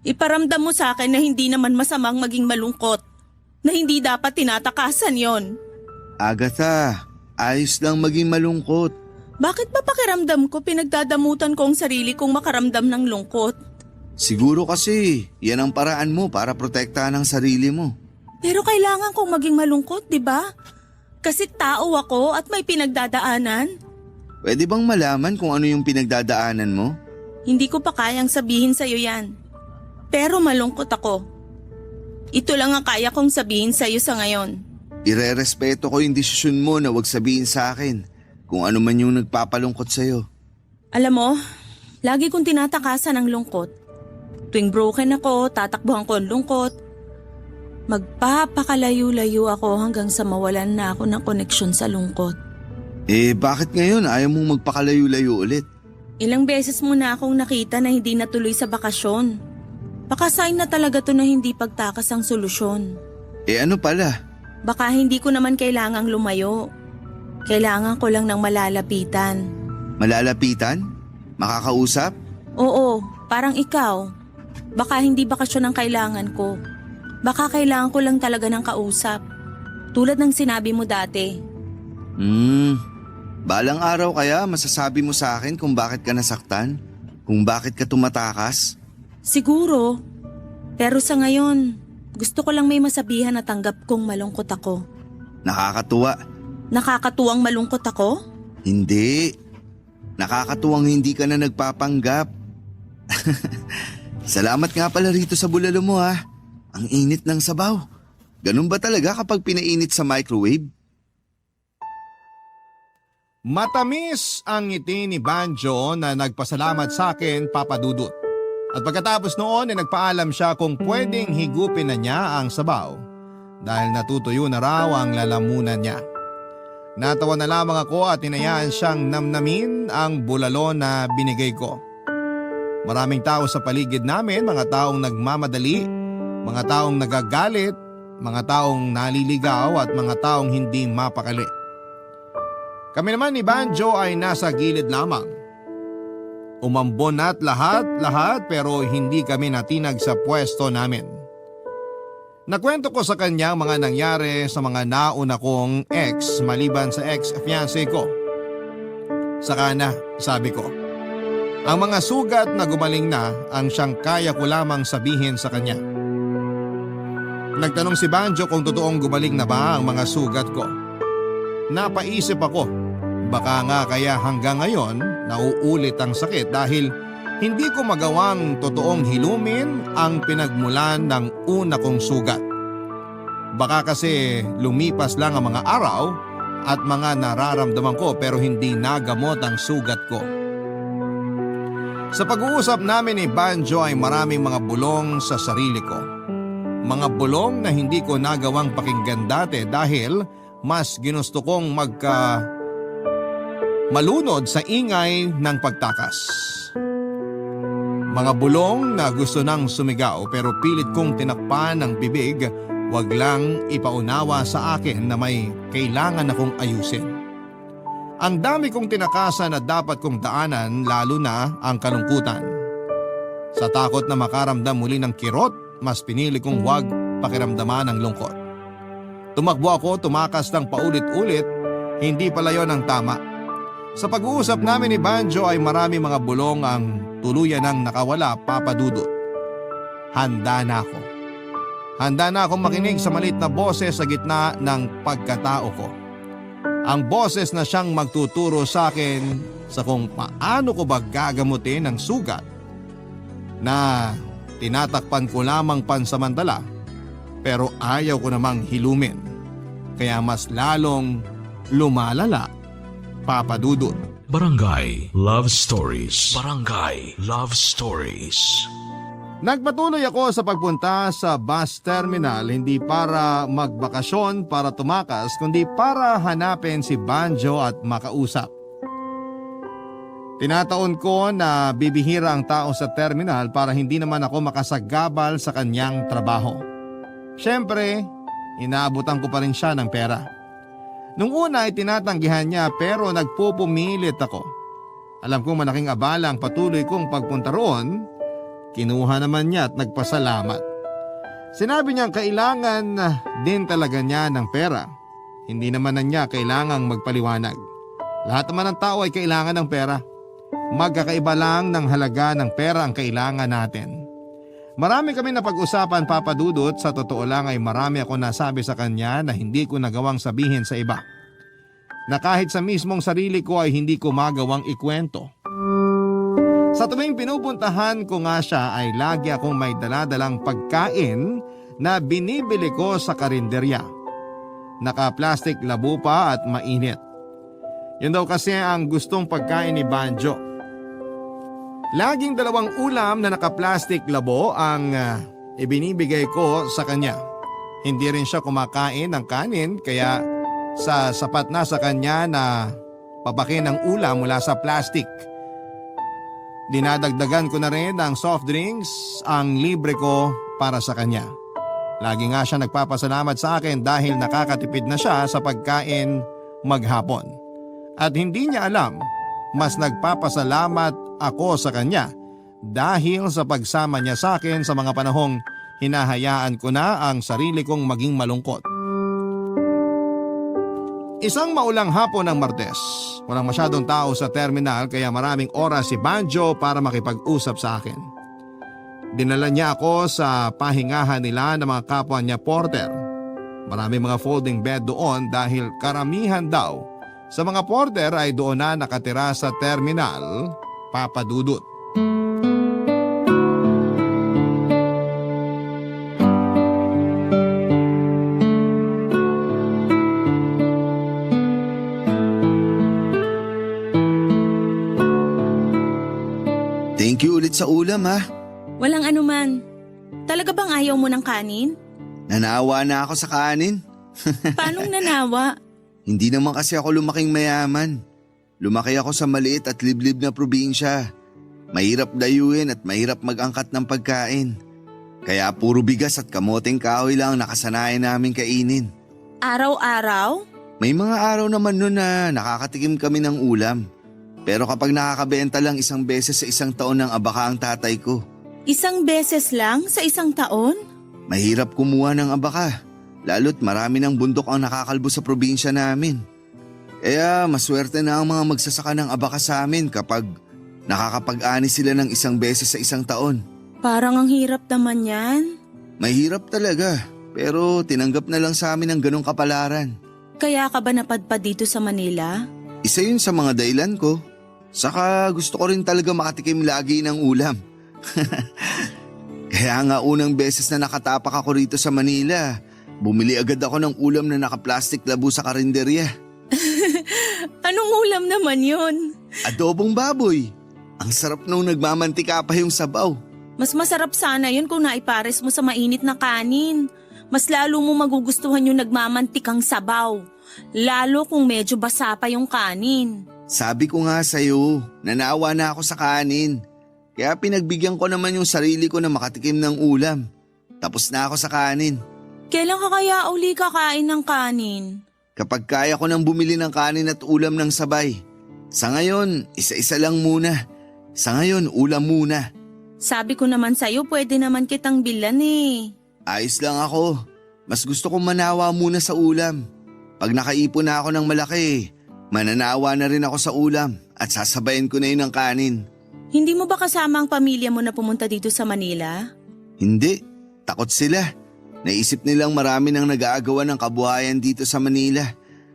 Iparamdam mo sa akin na hindi naman masamang maging malungkot. Na hindi dapat tinatakasan yon. Agatha, ayos lang maging malungkot. Bakit ba pakiramdam ko pinagdadamutan ko ang sarili kong makaramdam ng lungkot? Siguro kasi yan ang paraan mo para protektahan ang sarili mo. Pero kailangan kong maging malungkot, di ba? Kasi tao ako at may pinagdadaanan. Pwede bang malaman kung ano yung pinagdadaanan mo? Hindi ko pa kayang sabihin sa'yo yan. Pero malungkot ako. Ito lang ang kaya kong sabihin sa'yo sa ngayon. Irerespeto ko yung desisyon mo na wag sabihin sa akin kung ano man yung nagpapalungkot sa'yo. Alam mo, lagi kong tinatakasan ang lungkot. Tuwing broken ako, tatakbuhan ko ang lungkot. Magpapakalayo-layo ako hanggang sa mawalan na ako ng koneksyon sa lungkot. Bakit ngayon ayaw mong magpakalayo-layo ulit? Ilang beses mo na akong nakita na hindi natuloy sa bakasyon. Baka sign na talaga to na hindi pagtakas ang solusyon. Ano pala? Baka hindi ko naman kailangang lumayo. Kailangan ko lang ng malalapitan. Malalapitan? Makakausap? Oo, parang ikaw. Baka hindi bakasyon ang kailangan ko. Baka kailangan ko lang talaga ng kausap. Tulad ng sinabi mo dati. Balang araw kaya masasabi mo sa akin kung bakit ka nasaktan? Kung bakit ka tumatakas? Siguro. Pero sa ngayon, gusto ko lang may masabihan na tanggap kong malungkot ako. Nakakatuwa. Nakakatuwang malungkot ako? Hindi. Nakakatuwang hindi ka na nagpapanggap. Salamat nga pala rito sa bulalo mo ha. Ang init ng sabaw. Ganun ba talaga kapag pinainit sa microwave? Matamis ang ngiti ni Banjo na nagpasalamat sa akin, Papa Dudut. At pagkatapos noon ay nagpaalam siya kung pwedeng higupin na niya ang sabaw dahil natutuyo na raw ang lalamunan niya. Natawa na lamang ako at inayaan siyang namnamin ang bulalo na binigay ko. Maraming tao sa paligid namin, mga taong nagmamadali, mga taong nagagalit, mga taong naliligaw at mga taong hindi mapakali. Kami naman ni Banjo ay nasa gilid lamang. Umambon at lahat pero hindi kami natinag sa pwesto namin. Nakwento ko sa kanya mga nangyari sa mga nauna kong ex maliban sa ex-fiancé ko. Saka na, sabi ko. Ang mga sugat na gumaling na ang siyang kaya ko lamang sabihin sa kanya. Nagtanong si Banjo kung totoong gumaling na ba ang mga sugat ko. Napaisip ako, baka nga kaya hanggang ngayon nauulit ang sakit dahil hindi ko magawang totoong hilumin ang pinagmulan ng una kong sugat. Baka kasi lumipas lang ang mga araw at mga nararamdaman ko pero hindi nagamot ang sugat ko. Sa pag-uusap namin ni Banjo ay maraming mga bulong sa sarili ko. Mga bulong na hindi ko nagawang pakinggan dati dahil mas ginusto kong malunod sa ingay ng pagtakas. Mga bulong na gusto nang sumigaw pero pilit kong tinakpan ng bibig, wag lang ipaunawa sa akin na may kailangan akong ayusin. Ang dami kong tinakasan na dapat kong daanan lalo na ang kalungkutan. Sa takot na makaramdam muli ng kirot, mas pinili kong wag pakiramdaman ang lungkot. Tumakbo ako, tumakas ng paulit-ulit, hindi pala yon ang tama. Sa pag-uusap namin ni Banjo ay marami mga bulong ang tuluyan ng nakawala, Papa Dudut. Handa na ako. Handa na akong makinig sa maliit na boses sa gitna ng pagkatao ko. Ang boses na siyang magtuturo sa akin sa kung paano ko ba gagamutin ang sugat na tinatakpan ko lamang pansamantala pero ayaw ko namang hilumin. Kaya mas lalong lumalala, Papa Dudut. Barangay Love Stories. Barangay Love Stories. Nagpatuloy ako sa pagpunta sa bus terminal hindi para magbakasyon para tumakas kundi para hanapin si Banjo at makausap. Tinataon ko na bibihira ang tao sa terminal para hindi naman ako makasagabal sa kanyang trabaho. Siyempre, inaabutan ko pa rin siya ng pera. Nung una ay tinatanggihan niya pero nagpupumilit ako. Alam kong malaking abala ang patuloy kong pagpunta roon. Kinuha naman niya at nagpasalamat. Sinabi niyang kailangan din talaga niya ng pera. Hindi naman na niya kailangang magpaliwanag. Lahat naman ng tao ay kailangan ng pera. Magkakaiba lang ng halaga ng pera ang kailangan natin. Marami kami napag-usapan, Papa Dudut. Sa totoo lang ay marami ako nasabi sa kanya na hindi ko nagawang sabihin sa iba. Na kahit sa mismong sarili ko ay hindi ko magawang ikwento. Sa tuwing pinupuntahan ko nga siya ay lagi akong may daladalang pagkain na binibili ko sa karinderya. Naka-plastic labo pa at mainit. Yun daw kasi ang gustong pagkain ni Banjo. Laging 2 ulam na naka-plastic labo ang ibinibigay ko sa kanya. Hindi rin siya kumakain ng kanin kaya sapat na sa kanya na papakin ng ulam mula sa plastic. Dinadagdagan ko na rin ng soft drinks ang libre ko para sa kanya. Lagi nga siya nagpapasalamat sa akin dahil nakakatipid na siya sa pagkain maghapon. At hindi niya alam, mas nagpapasalamat ako sa kanya dahil sa pagsama niya sa akin sa mga panahong hinahayaan ko na ang sarili kong maging malungkot. Isang maulang hapon ng Martes. Walang masyadong tao sa terminal kaya maraming oras si Banjo para makipag-usap sa akin. Dinala niya ako sa pahingahan nila ng mga kapwa niya porter. Maraming mga folding bed doon dahil karamihan daw sa mga porter ay doon na nakatira sa terminal, Papa Dudut. Thank you ulit sa ulam ha. Walang anuman. Talaga bang ayaw mo ng kanin? Nanawa na ako sa kanin. Paanong nanawa? Hindi naman kasi ako lumaking mayaman. Lumaki ako sa maliit at liblib na probinsya. Mahirap dayuin at mahirap mag-angkat ng pagkain. Kaya puro bigas at kamoteng kahoy lang nakasanayan namin kainin. Araw-araw? May mga araw naman nun na nakakatikim kami ng ulam. Pero kapag nakakabenta lang 1 beses sa 1 taon ng abaka ang tatay ko. 1 beses lang sa 1 taon? Mahirap kumuha ng abaka. Lalo't marami ng bundok ang nakakalbo sa probinsya namin. Kaya maswerte na ang mga magsasaka ng abaka sa amin kapag nakakapag-ani sila ng 1 beses sa 1 taon. Parang ang hirap naman yan. Mahirap talaga, pero tinanggap na lang sa amin ang ganong kapalaran. Kaya ka ba napadpad dito sa Manila? Isa yun sa mga dahilan ko. Saka gusto ko rin talaga makatikim lagi ng ulam. Kaya nga unang beses na nakatapak ako rito sa Manila, bumili agad ako ng ulam na naka-plastic labo sa karinderya. Anong ulam naman yun? Adobong baboy. Ang sarap nung nagmamantika pa yung sabaw. Mas masarap sana yun kung naipares mo sa mainit na kanin. Mas lalo mo magugustuhan yung nagmamantikang sabaw. Lalo kung medyo basa pa yung kanin. Sabi ko nga sa'yo, nanawa na ako sa kanin. Kaya pinagbigyan ko naman yung sarili ko na makatikim ng ulam. Tapos na ako sa kanin. Kailan ka kaya uli kakain ng kanin? Kapag kaya ko nang bumili ng kanin at ulam ng sabay. Sa ngayon, isa-isa lang muna. Sa ngayon, ulam muna. Sabi ko naman sa'yo, pwede naman kitang bilan eh. Ayos lang ako. Mas gusto kong manawa muna sa ulam. Pag nakaipon na ako ng malaki, mananawa na rin ako sa ulam at sasabayin ko na yun ng kanin. Hindi mo ba kasama ang pamilya mo na pumunta dito sa Manila? Hindi, takot sila. Naisip nilang marami nang nag-aagawan ng kabuhayan dito sa Manila.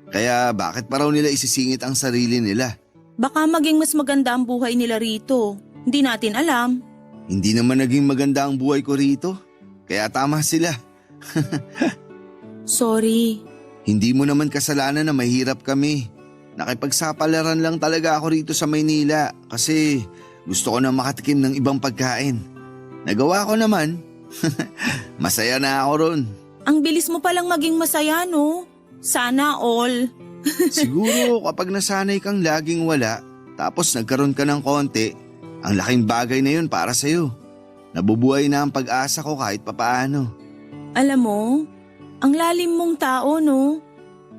Kaya bakit pa raw nila isisingit ang sarili nila? Baka maging mas maganda ang buhay nila rito. Hindi natin alam. Hindi naman naging maganda ang buhay ko rito. Kaya tama sila. Sorry. Hindi mo naman kasalanan na mahirap kami. Nakipagsapalaran lang talaga ako rito sa Maynila kasi gusto ko na makatikim ng ibang pagkain. Nagawa ko naman. Masaya na ako ron. Ang bilis mo palang maging masaya, no? Sana all. Siguro kapag nasanay kang laging wala Tapos nagkaroon ka ng konti, ang laking bagay na yun para sa'yo. Nabubuhay na ang pag-asa ko kahit papaano. Alam mo, ang lalim mong tao, no?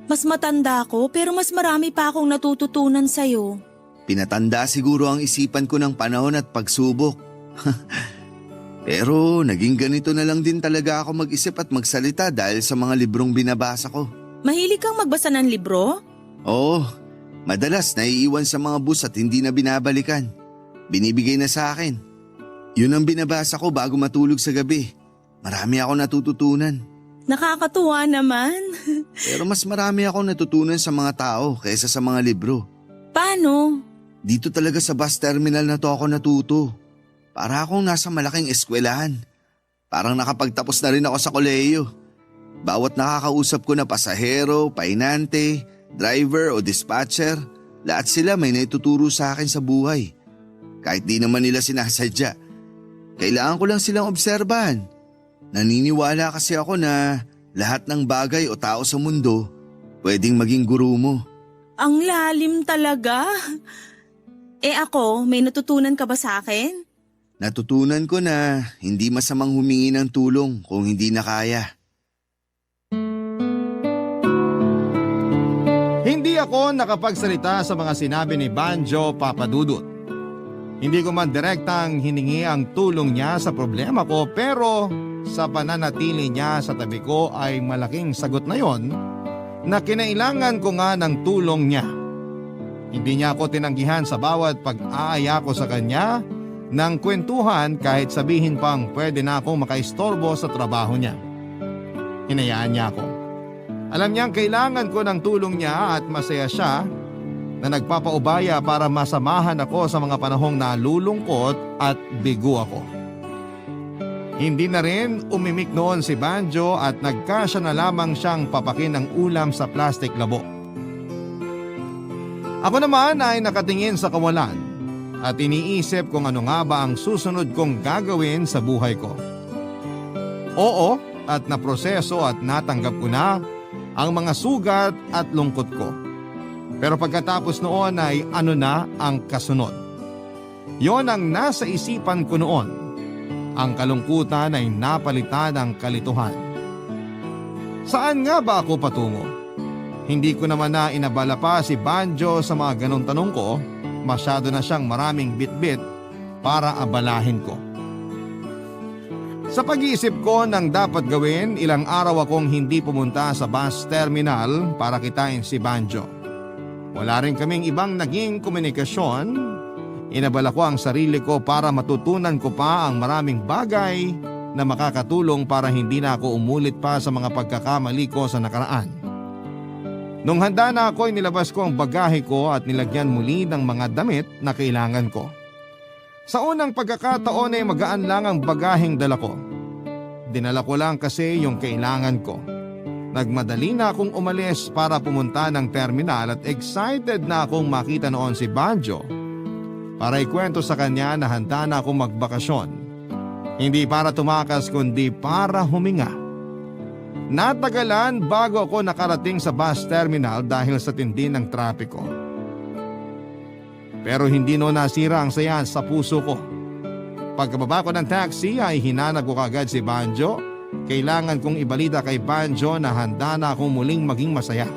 Mas matanda ko pero mas marami pa akong natututunan sa'yo. Pinatanda siguro ang isipan ko ng panahon at pagsubok. Pero naging ganito na lang din talaga ako mag-isip at magsalita dahil sa mga librong binabasa ko. Mahilig kang magbasa ng libro? Oo, madalas naiiwan sa mga bus at hindi na binabalikan. Binibigay na sa akin. Yun ang binabasa ko bago matulog sa gabi. Marami ako natututunan. Nakakatuwa naman. Pero mas marami ako natutunan sa mga tao kaysa sa mga libro. Paano? Dito talaga sa bus terminal na to ako natuto. Para akong nasa malaking eskwelahan. Parang nakapagtapos na rin ako sa kolehiyo. Bawat nakakausap ko na pasahero, painante, driver o dispatcher, lahat sila may naituturo sa akin sa buhay. Kahit di naman nila sinasadya. Kailangan ko lang silang obserbahan. Naniniwala kasi ako na lahat ng bagay o tao sa mundo pwedeng maging guru mo. Ang lalim talaga. Ako, may natutunan ka ba sa akin? Natutunan ko na hindi masamang humingi ng tulong kung hindi na kaya. Hindi ako nakapagsalita sa mga sinabi ni Banjo Papadudut. Hindi ko man direktang hiningi ang tulong niya sa problema ko pero sa pananatili niya sa tabi ko ay malaking sagot na yon na kinailangan ko nga ng tulong niya. Hindi niya ako tinanggihan sa bawat pag-aaya ko sa kanya ng kwentuhan kahit sabihin pang pwede na akong makaistorbo sa trabaho niya. Hinayaan niya ako. Alam niyang kailangan ko ng tulong niya at masaya siya na nagpapaubaya para masamahan ako sa mga panahong nalulungkot at bigo ako. Hindi na rin umimik noon si Banjo at nagkasya na lamang siyang papakin ng ulam sa plastic labo. Ako naman ay nakatingin sa kawalan at iniisip kung ano nga ba ang susunod kong gagawin sa buhay ko. Oo, at naproseso at natanggap ko na ang mga sugat at lungkot ko. Pero pagkatapos noon ay ano na ang kasunod? Yon ang nasa isipan ko noon. Ang kalungkutan ay napalitan ng kalituhan. Saan nga ba ako patungo? Hindi ko naman na inabala pa si Banjo sa mga ganong tanong ko. Masyado na siyang maraming bitbit para abalahin ko. Sa pag-iisip ko ng dapat gawin, ilang araw akong hindi pumunta sa bus terminal para kitain si Banjo. Wala rin kaming ibang naging komunikasyon. Inabala ko ang sarili ko para matutunan ko pa ang maraming bagay na makakatulong para hindi na ako umulit pa sa mga pagkakamali ko sa nakaraan. Nung handa na ako, nilabas ko ang bagahe ko at nilagyan muli ng mga damit na kailangan ko. Sa unang pagkakataon ay magaan lang ang bagaheng dala ko. Dinala ko lang kasi yung kailangan ko. Nagmadali na akong umalis para pumunta ng terminal at excited na akong makita noon si Banjo para ikwento sa kanya na handa na akong magbakasyon. Hindi para tumakas kundi para huminga. Natagalan bago ako nakarating sa bus terminal dahil sa tindi ng trapiko. Pero hindi no nasira ang saya sa puso ko. Pagkababa ko ng taxi ay hinanap ko kagad si Banjo. Kailangan kong ibalita kay Banjo na handa na akong muling maging masaya.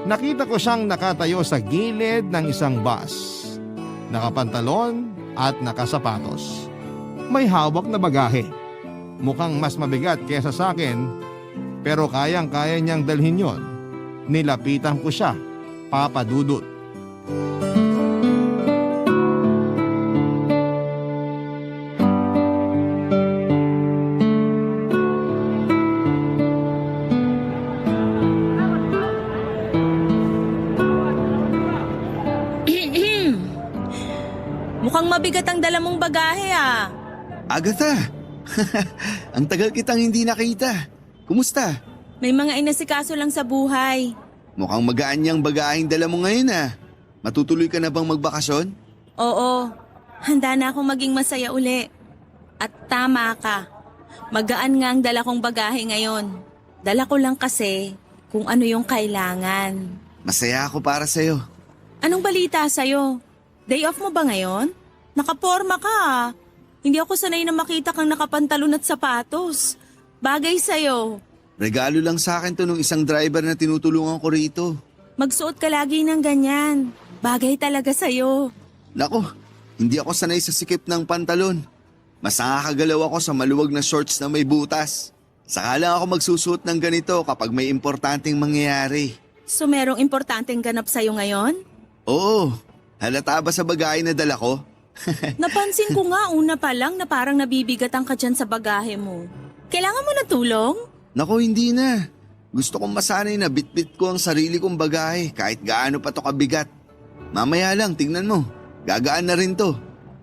Nakita ko siyang nakatayo sa gilid ng isang bus. Nakapantalon at nakasapatos. May hawak na bagahe. Mukhang mas mabigat kesa sa akin. Pero kayang-kaya niyang dalhin yon. Nilapitan ko siya, Papadudut. Mukhang mabigat ang dala mong bagahe ah. Agatha, ang tagal kitang hindi nakita. Kumusta? May mga inasikaso lang sa buhay. Mukhang magaan niyang bagaheng dala mo ngayon ah. Matutuloy ka na bang magbakasyon? Oo, handa na akong maging masaya uli. At tama ka. Magaan nga ang dala kong bagahe ngayon. Dala ko lang kasi kung ano yung kailangan. Masaya ako para sa'yo. Anong balita sa'yo? Day off mo ba ngayon? Nakaporma ka ah. Hindi ako sanay na makita kang nakapantalon at sapatos. Bagay sa'yo. Regalo lang sa akin to nung isang driver na tinutulungan ko rito. Magsuot ka lagi ng ganyan. Bagay talaga sa'yo. Nako, hindi ako sanay sa sikip ng pantalon. Mas nakakagalaw ako sa maluwag na shorts na may butas. Saka lang ako magsusuot ng ganito kapag may importanteng mangyayari. So merong importanteng ganap sa'yo ngayon? Oo, halata ba sa bagahe na dala ko? Napansin ko nga una pa lang na parang nabibigatan ka dyan sa bagahe mo. Kailangan mo na tulong? Nako, hindi na. Gusto kong masanay na bitbit ko ang sarili kong bagahe kahit gaano pa to kabigat. Mamaya lang, tingnan mo. Gagaan na rin to.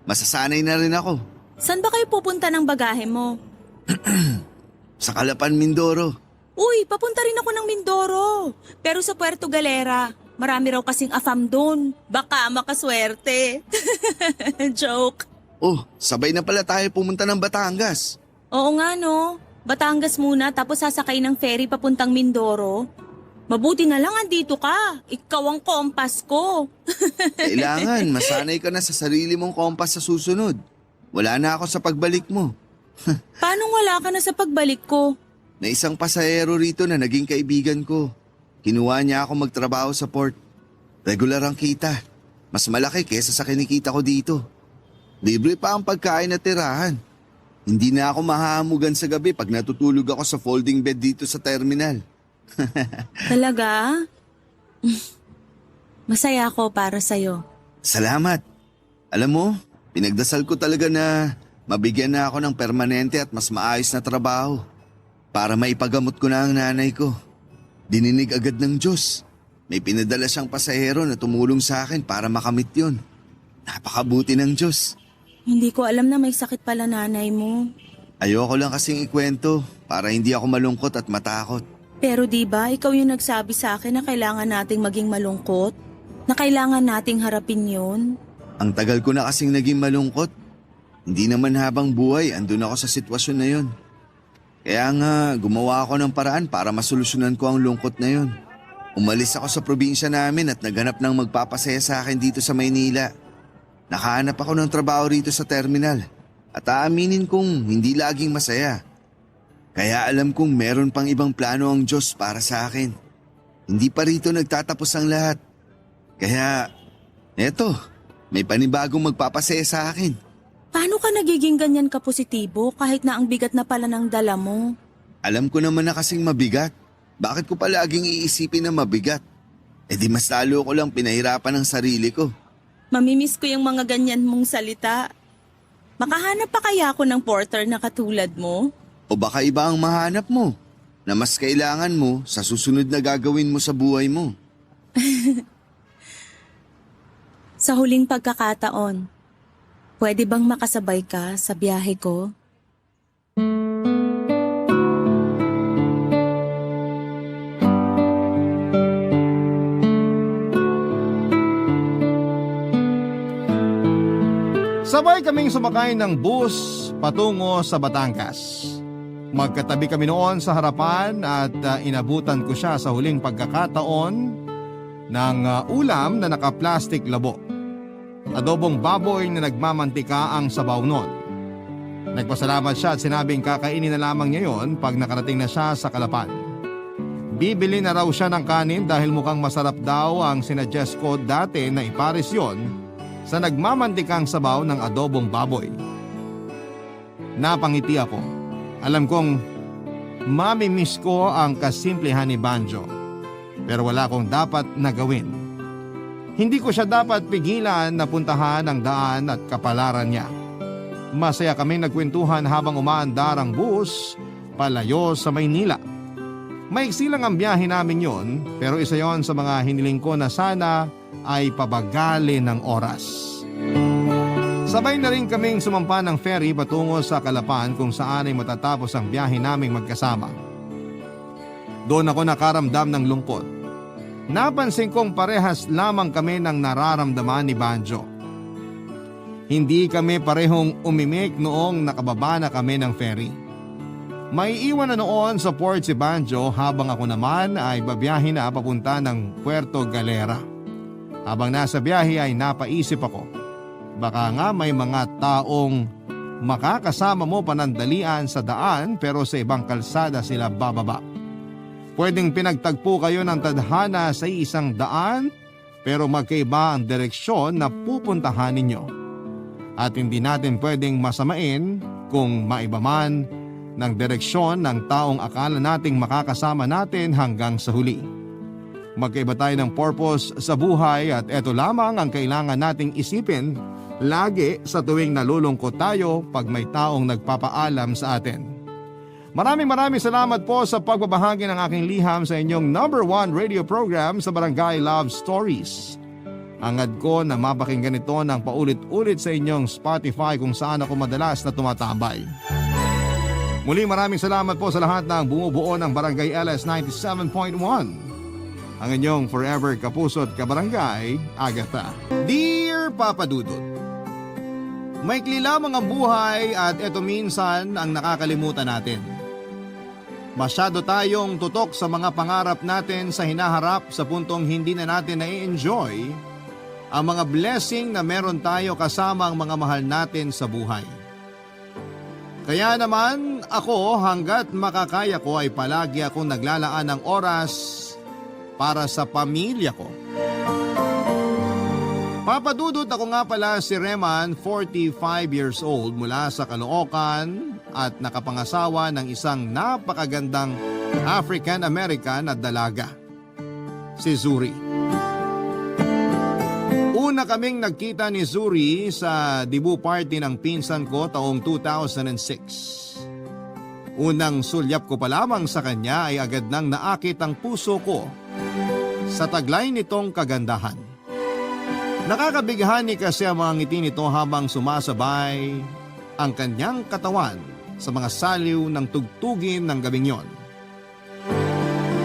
Masasanay na rin ako. Saan ba kayo pupunta ng bagahe mo? Sa Calapan, Mindoro. Uy, papunta rin ako ng Mindoro. Pero sa Puerto Galera. Marami raw kasing afam doon. Baka makaswerte. Joke. Oh, sabay na pala tayo pumunta ng Batangas. Oo nga no. Batangas muna tapos sasakay ng ferry papuntang Mindoro. Mabuti na lang andito ka. Ikaw ang kompas ko. Kailangan, masanay ka na sa sarili mong kompas sa susunod. Wala na ako sa pagbalik mo. Paano wala ka na sa pagbalik ko? Na isang pasahero rito na naging kaibigan ko. Kinuha niya ako magtrabaho sa port. Regular ang kita. Mas malaki kesa sa kinikita ko dito. Libre pa ang pagkain at tirahan. Hindi na ako mahahamugan sa gabi pag natutulog ako sa folding bed dito sa terminal. Talaga? Masaya ako para sa'yo. Salamat. Alam mo, pinagdasal ko talaga na mabigyan na ako ng permanente at mas maayos na trabaho para maipagamot ko na ang nanay ko. Dininig agad ng Diyos. May pinadala siyang pasahero na tumulong sa akin para makamit yon. Napakabuti ng Diyos. Hindi ko alam na may sakit pala nanay mo. Ayoko lang kasing ikwento para hindi ako malungkot at matakot. Pero di ba ikaw yung nagsabi sa akin na kailangan nating maging malungkot? Na kailangan nating harapin yun? Ang tagal ko na kasing naging malungkot. Hindi naman habang buhay andun ako sa sitwasyon na yon. Kaya nga gumawa ako ng paraan para masolusyonan ko ang lungkot na yon. Umalis ako sa probinsya namin at naghanap ng magpapasaya sa akin dito sa Maynila. Nakahanap ako ng trabaho rito sa terminal at aaminin kong hindi laging masaya. Kaya alam kong meron pang ibang plano ang Diyos para sa akin. Hindi pa rito nagtatapos ang lahat. Kaya, eto, may panibagong magpapasaya sa akin. Paano ka nagiging ganyan ka positibo kahit na ang bigat na pala ng dala mo? Alam ko naman na kasing mabigat. Bakit ko palaging iisipin na mabigat? E di mas lalo ko lang pinahirapan ang sarili ko. Mamimiss ko yung mga ganyan mong salita. Makahanap pa kaya ako ng porter na katulad mo? O baka iba ang mahanap mo na mas kailangan mo sa susunod na gagawin mo sa buhay mo. Sa huling pagkakataon, pwede bang makasabay ka sa biyahe ko? Sabay kaming sumakay ng bus patungo sa Batangas. Magkatabi kami noon sa harapan at inabutan ko siya sa huling pagkakataon ng ulam na naka-plastic labo. Adobong baboy na nagmamantika ang sabaw noon. Nagpasalamat siya at sinabing kakainin na lamang niya yon pag nakarating na siya sa Calapan. Bibili na raw siya ng kanin dahil mukhang masarap daw ang sinuggest ko dati na ipares yon sa nagmamantikang sabaw ng adobong baboy. Napangiti ako. Alam kong mamimiss ko ang kasimplehan ni Banjo. Pero wala akong dapat na gawin. Hindi ko siya dapat pigilan na puntahan ang daan at kapalaran niya. Masaya kaming nagkwentuhan habang umaandar ang bus palayo sa Maynila. Maiksi lang ang biyahe namin yon, pero isa yon sa mga hiniling ko na sana ay pabagalin ng oras. Sabay na rin kaming sumampa ng ferry patungo sa Calapan kung saan ay matatapos ang biyahe naming magkasama. Doon ako nakaramdam ng lungkot. Napansin kong parehas lamang kami ng nararamdaman ni Banjo. Hindi kami parehong umimik noong nakababa na kami ng ferry. May iwan na noon sa port si Banjo habang ako naman ay babiyahe na papunta ng Puerto Galera. Habang nasa biyahe ay napaisip ako, baka nga may mga taong makakasama mo panandalian sa daan pero sa ibang kalsada sila bababa. Pwedeng pinagtagpo kayo ng tadhana sa isang daan pero magkaiba ang direksyon na pupuntahan ninyo. At hindi natin pwedeng masamain kung maiba man ng direksyon ng taong akala nating makakasama natin hanggang sa huli. Magkaiba tayo ng purpose sa buhay at ito lamang ang kailangan nating isipin lagi sa tuwing nalulungkot tayo pag may taong nagpapaalam sa atin. Maraming salamat po sa pagbabahagi ng aking liham sa inyong #1 radio program sa Barangay Love Stories. Hangad ko na mapakinggan ito ng paulit-ulit sa inyong Spotify kung saan ako madalas na tumatambay. Muli maraming salamat po sa lahat ng bumubuo ng Barangay LS 97.1. Ang inyong forever kapuso't kabarangay, Agatha. Dear Papa Dudut, maikli lamang ang buhay at ito minsan ang nakakalimutan natin. Masyado tayong tutok sa mga pangarap natin sa hinaharap sa puntong hindi na natin na-enjoy ang mga blessing na meron tayo kasama ang mga mahal natin sa buhay. Kaya naman ako hanggat makakaya ko ay palagi akong naglalaan ng oras para sa pamilya ko. Papadudot ako nga pala si Reman, 45 years old mula sa Caloocan at nakapangasawa ng isang napakagandang African-American na dalaga, si Zuri. Una kaming nagkita ni Zuri sa debut party ng pinsan ko taong 2006. Unang sulyap ko pa lamang sa kanya ay agad nang naakit ang puso ko sa taglay nitong kagandahan. Nakakabighani kasi ang mga ngiti nito habang sumasabay ang kanyang katawan sa mga saliw ng tugtugin ng gabing yon.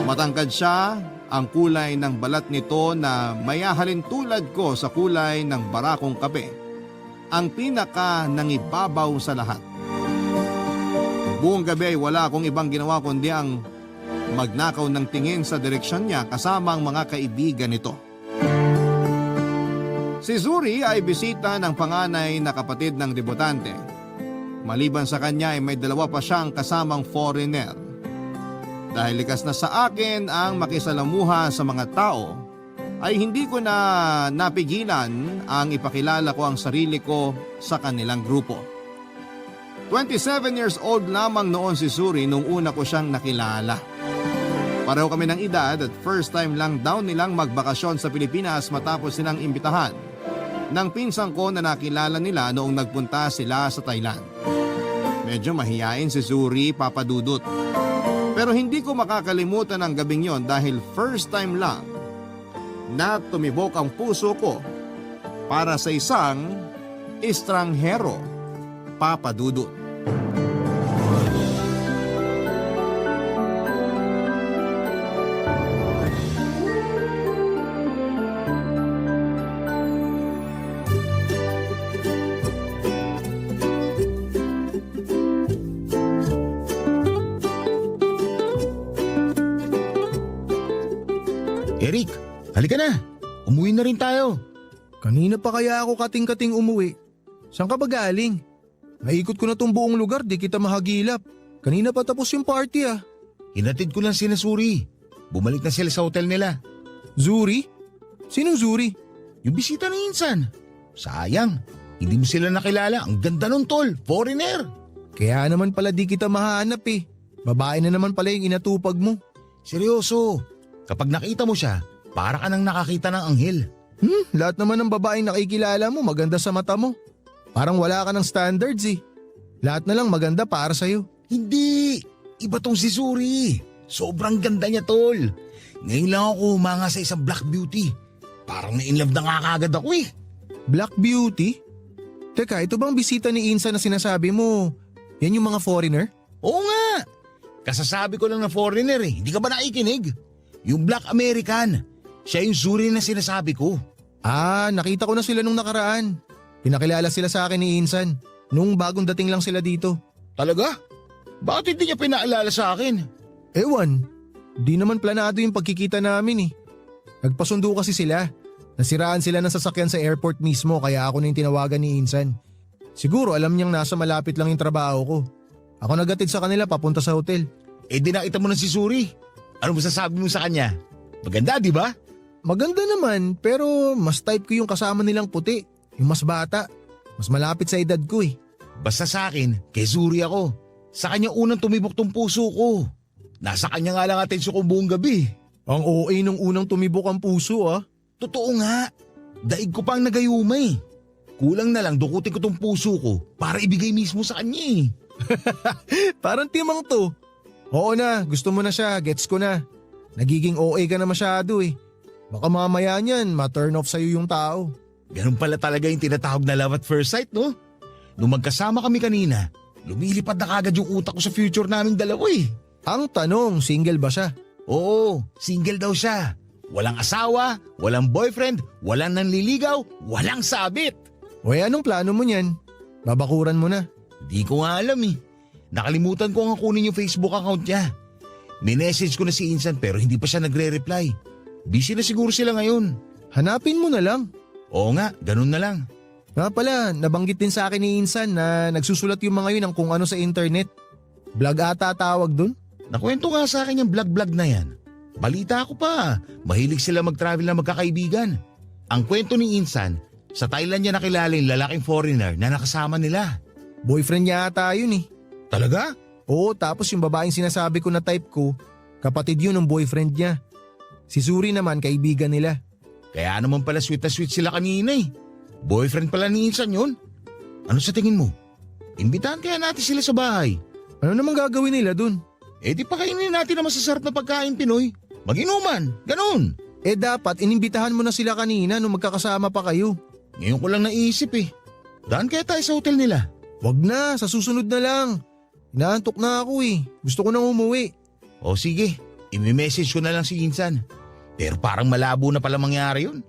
Matangkad siya, ang kulay ng balat nito na mayahalin tulad ko sa kulay ng barakong kape, ang pinaka nangibabaw sa lahat. Buong gabi ay wala akong ibang ginawa kundi ang magnakaw ng tingin sa direksyon niya kasama ang mga kaibigan nito. Si Zuri ay bisita ng panganay na kapatid ng debutante. Maliban sa kanya ay may dalawa pa siyang kasamang foreigner. Dahil likas na sa akin ang makisalamuha sa mga tao, ay hindi ko na napigilan ang ipakilala ko ang sarili ko sa kanilang grupo. 27 years old lamang noon si Zuri nung una ko siyang nakilala. Pareho kami ng edad at first time lang daw nilang magbakasyon sa Pilipinas matapos silang imbitahan ng pinsang ko na nakilala nila noong nagpunta sila sa Thailand. Medyo mahiyain si Zuri, Papadudot. Pero hindi ko makakalimutan ang gabing yon dahil first time lang na tumibok ang puso ko para sa isang estranghero, Papadudot. Eric, halika na. Umuwi na rin tayo. Kanina pa kaya ako kating-kating umuwi. Saan ka ba galing? Naikot ko na tong buong lugar, di kita mahagilap. Kanina pa tapos yung party ah. Hinatid ko lang sina Suri. Bumalik na sila sa hotel nila. Zuri? Sinong Zuri? Yung bisita ni Insan. Sayang, hindi mo sila nakilala. Ang ganda nun tol, foreigner. Kaya naman pala di kita mahanap eh. Babae na naman pala yung inatupag mo. Seryoso, kapag nakita mo siya, para ka nang nakakita ng anghel. Lahat naman ng babaeng nakikilala mo maganda sa mata mo. Parang wala ka ng standards eh. Lahat na lang maganda para sa'yo. Hindi, iba tong si Suri. Sobrang ganda niya tol. Ngayon lang ako humanga sa isang black beauty. Parang na-inlove na nga kagad ako eh. Black Beauty? Teka, ito bang bisita ni Insa na sinasabi mo? Yan yung mga foreigner? Oo nga. Kasasabi ko lang na foreigner eh. Hindi ka ba nakikinig? Yung Black American. Siya yung Zuri na sinasabi ko. Ah, nakita ko na sila nung nakaraan. Pinakilala sila sa akin ni Insan. Nung bagong dating lang sila dito. Talaga? Bakit hindi niya pinaalala sa akin? Ewan, di naman planado yung pagkikita namin eh. Nagpasundo kasi sila. Nasiraan sila ng sasakyan sa airport mismo kaya ako na yung tinawagan ni Insan. Siguro alam niyang nasa malapit lang yung trabaho ko. Ako nagatid sa kanila papunta sa hotel. Eh di nakita mo na si Suri. Ano masasabi mo sa kanya? Maganda, di ba? Maganda naman pero mas type ko yung kasama nilang puti. Yung mas bata. Mas malapit sa edad ko eh. Basta sa akin, kay Suri ako. Sa kanya unang tumibok tong puso ko. Nasa kanya nga lang atensyon ko buong gabi. Ang OA nung unang tumibok ang puso ah. Totoo nga. Daig ko pang nagayumay. Kulang na lang dukutin ko tong puso ko para ibigay mismo sa kanya eh. Parang timang to. Oo na, gusto mo na siya, gets ko na. Nagiging OA ka na masyado eh. Baka mamaya niyan, ma-turn off sa'yo yung tao. Ganun pala talaga yung tinatawag na love at first sight, no? Nung magkasama kami kanina, lumilipad na kagad yung utak ko sa future naming dalawa eh. Ang tanong, single ba siya? Oo, single daw siya. Walang asawa, walang boyfriend, walang nanliligaw, walang sabit. O anong plano mo niyan? Babakuran mo na. Di ko nga alam eh. Nakalimutan ko nga kunin yung Facebook account niya. Minessage ko na si Insan pero hindi pa siya nagre-reply. Busy na siguro sila ngayon. Hanapin mo na lang. Oo nga, ganun na lang. Nga pala, nabanggit din sa akin ni Insan na nagsusulat yung mga yun ng kung ano sa internet. Vlog ata tawag dun? Nakwento nga sa akin yung vlog-vlog na yan. Balita ko pa, mahilig sila mag-travel na magkakaibigan. Ang kwento ni Insan, sa Thailand niya nakilala yung lalaking foreigner na nakasama nila. Boyfriend niya ata yun eh. Talaga? Oo, tapos yung babaeng sinasabi ko na type ko, kapatid yun ng boyfriend niya. Si Suri naman, kaibigan nila. Kaya naman pala sweet na sweet sila kanina eh. Boyfriend pala ni Insan yun. Ano sa tingin mo? Imbitahan kaya natin sila sa bahay. Ano namang gagawin nila dun? Eh di pakainin natin ang masasarap na pagkain Pinoy. Mag-inuman, ganun. Eh dapat inimbitahan mo na sila kanina nung magkakasama pa kayo. Ngayon ko lang naisip eh. Daan kaya tayo sa hotel nila? Wag na, sa susunod na lang. Inaantok na ako eh. Gusto ko nang umuwi. O sige, imi-message ko na lang si Insan. Pero parang malabo na pala mangyari yun.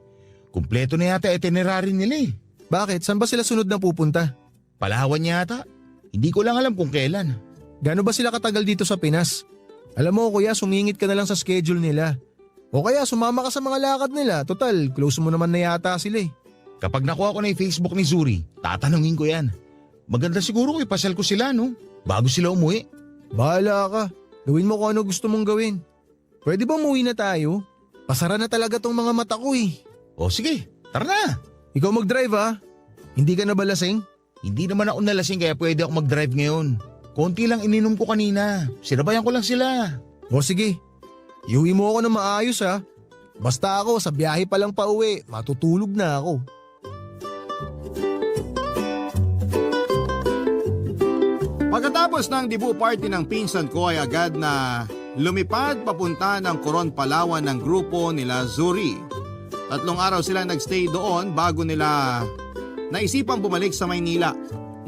Kumpleto na yata itinerary nila eh. Bakit? Saan ba sila sunod na pupunta? Palawan yata. Hindi ko lang alam kung kailan. Gano'n ba sila katagal dito sa Pinas? Alam mo kuya, sumingit ka na lang sa schedule nila. O kaya sumama ka sa mga lakad nila. Total, close mo naman na yata sila eh. Kapag nakuha ko na yung Facebook ni Zuri, tatanungin ko yan. Maganda siguro ko ipasal ko sila no? Bago sila umuwi. Bahala ka. Gawin mo kung ano gusto mong gawin. Pwede ba umuwi na tayo? Pasara na talaga tong mga mata ko eh. O sige, tara na. Ikaw mag-drive ha? Hindi ka na ba lasing? Hindi naman ako nalasing kaya pwede ako mag-drive ngayon. Konti lang ininom ko kanina. Sinabayan ko lang sila. O sige, iuwi mo ako na maayos ha. Basta ako sa biyahe pa lang pauwi, matutulog na ako. Pagkatapos ng debut party ng pinsan ko ay agad na lumipad papunta ng Coron, Palawan ng grupo nila Zuri. 3 araw sila nagstay doon bago nila naisipang bumalik sa Maynila.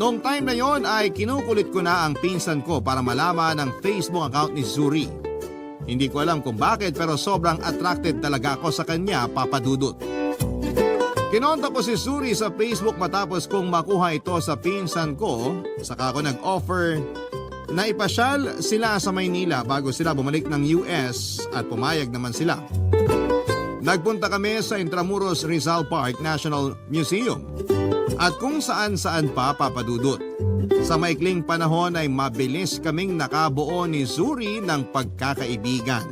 Noong time na yon ay kinukulit ko na ang pinsan ko para malaman ang Facebook account ni Zuri. Hindi ko alam kung bakit pero sobrang attracted talaga ako sa kanya, Papa Dudut. Kinonta ko si Zuri sa Facebook matapos kong makuha ito sa pinsan ko. Saka ako nag-offer na ipasyal sila sa Maynila bago sila bumalik ng US at pumayag naman sila. Nagpunta kami sa Intramuros Rizal Park National Museum at kung saan-saan pa, Papa Dudut. Sa maikling panahon ay mabilis kaming nakabuo ni Zuri ng pagkakaibigan.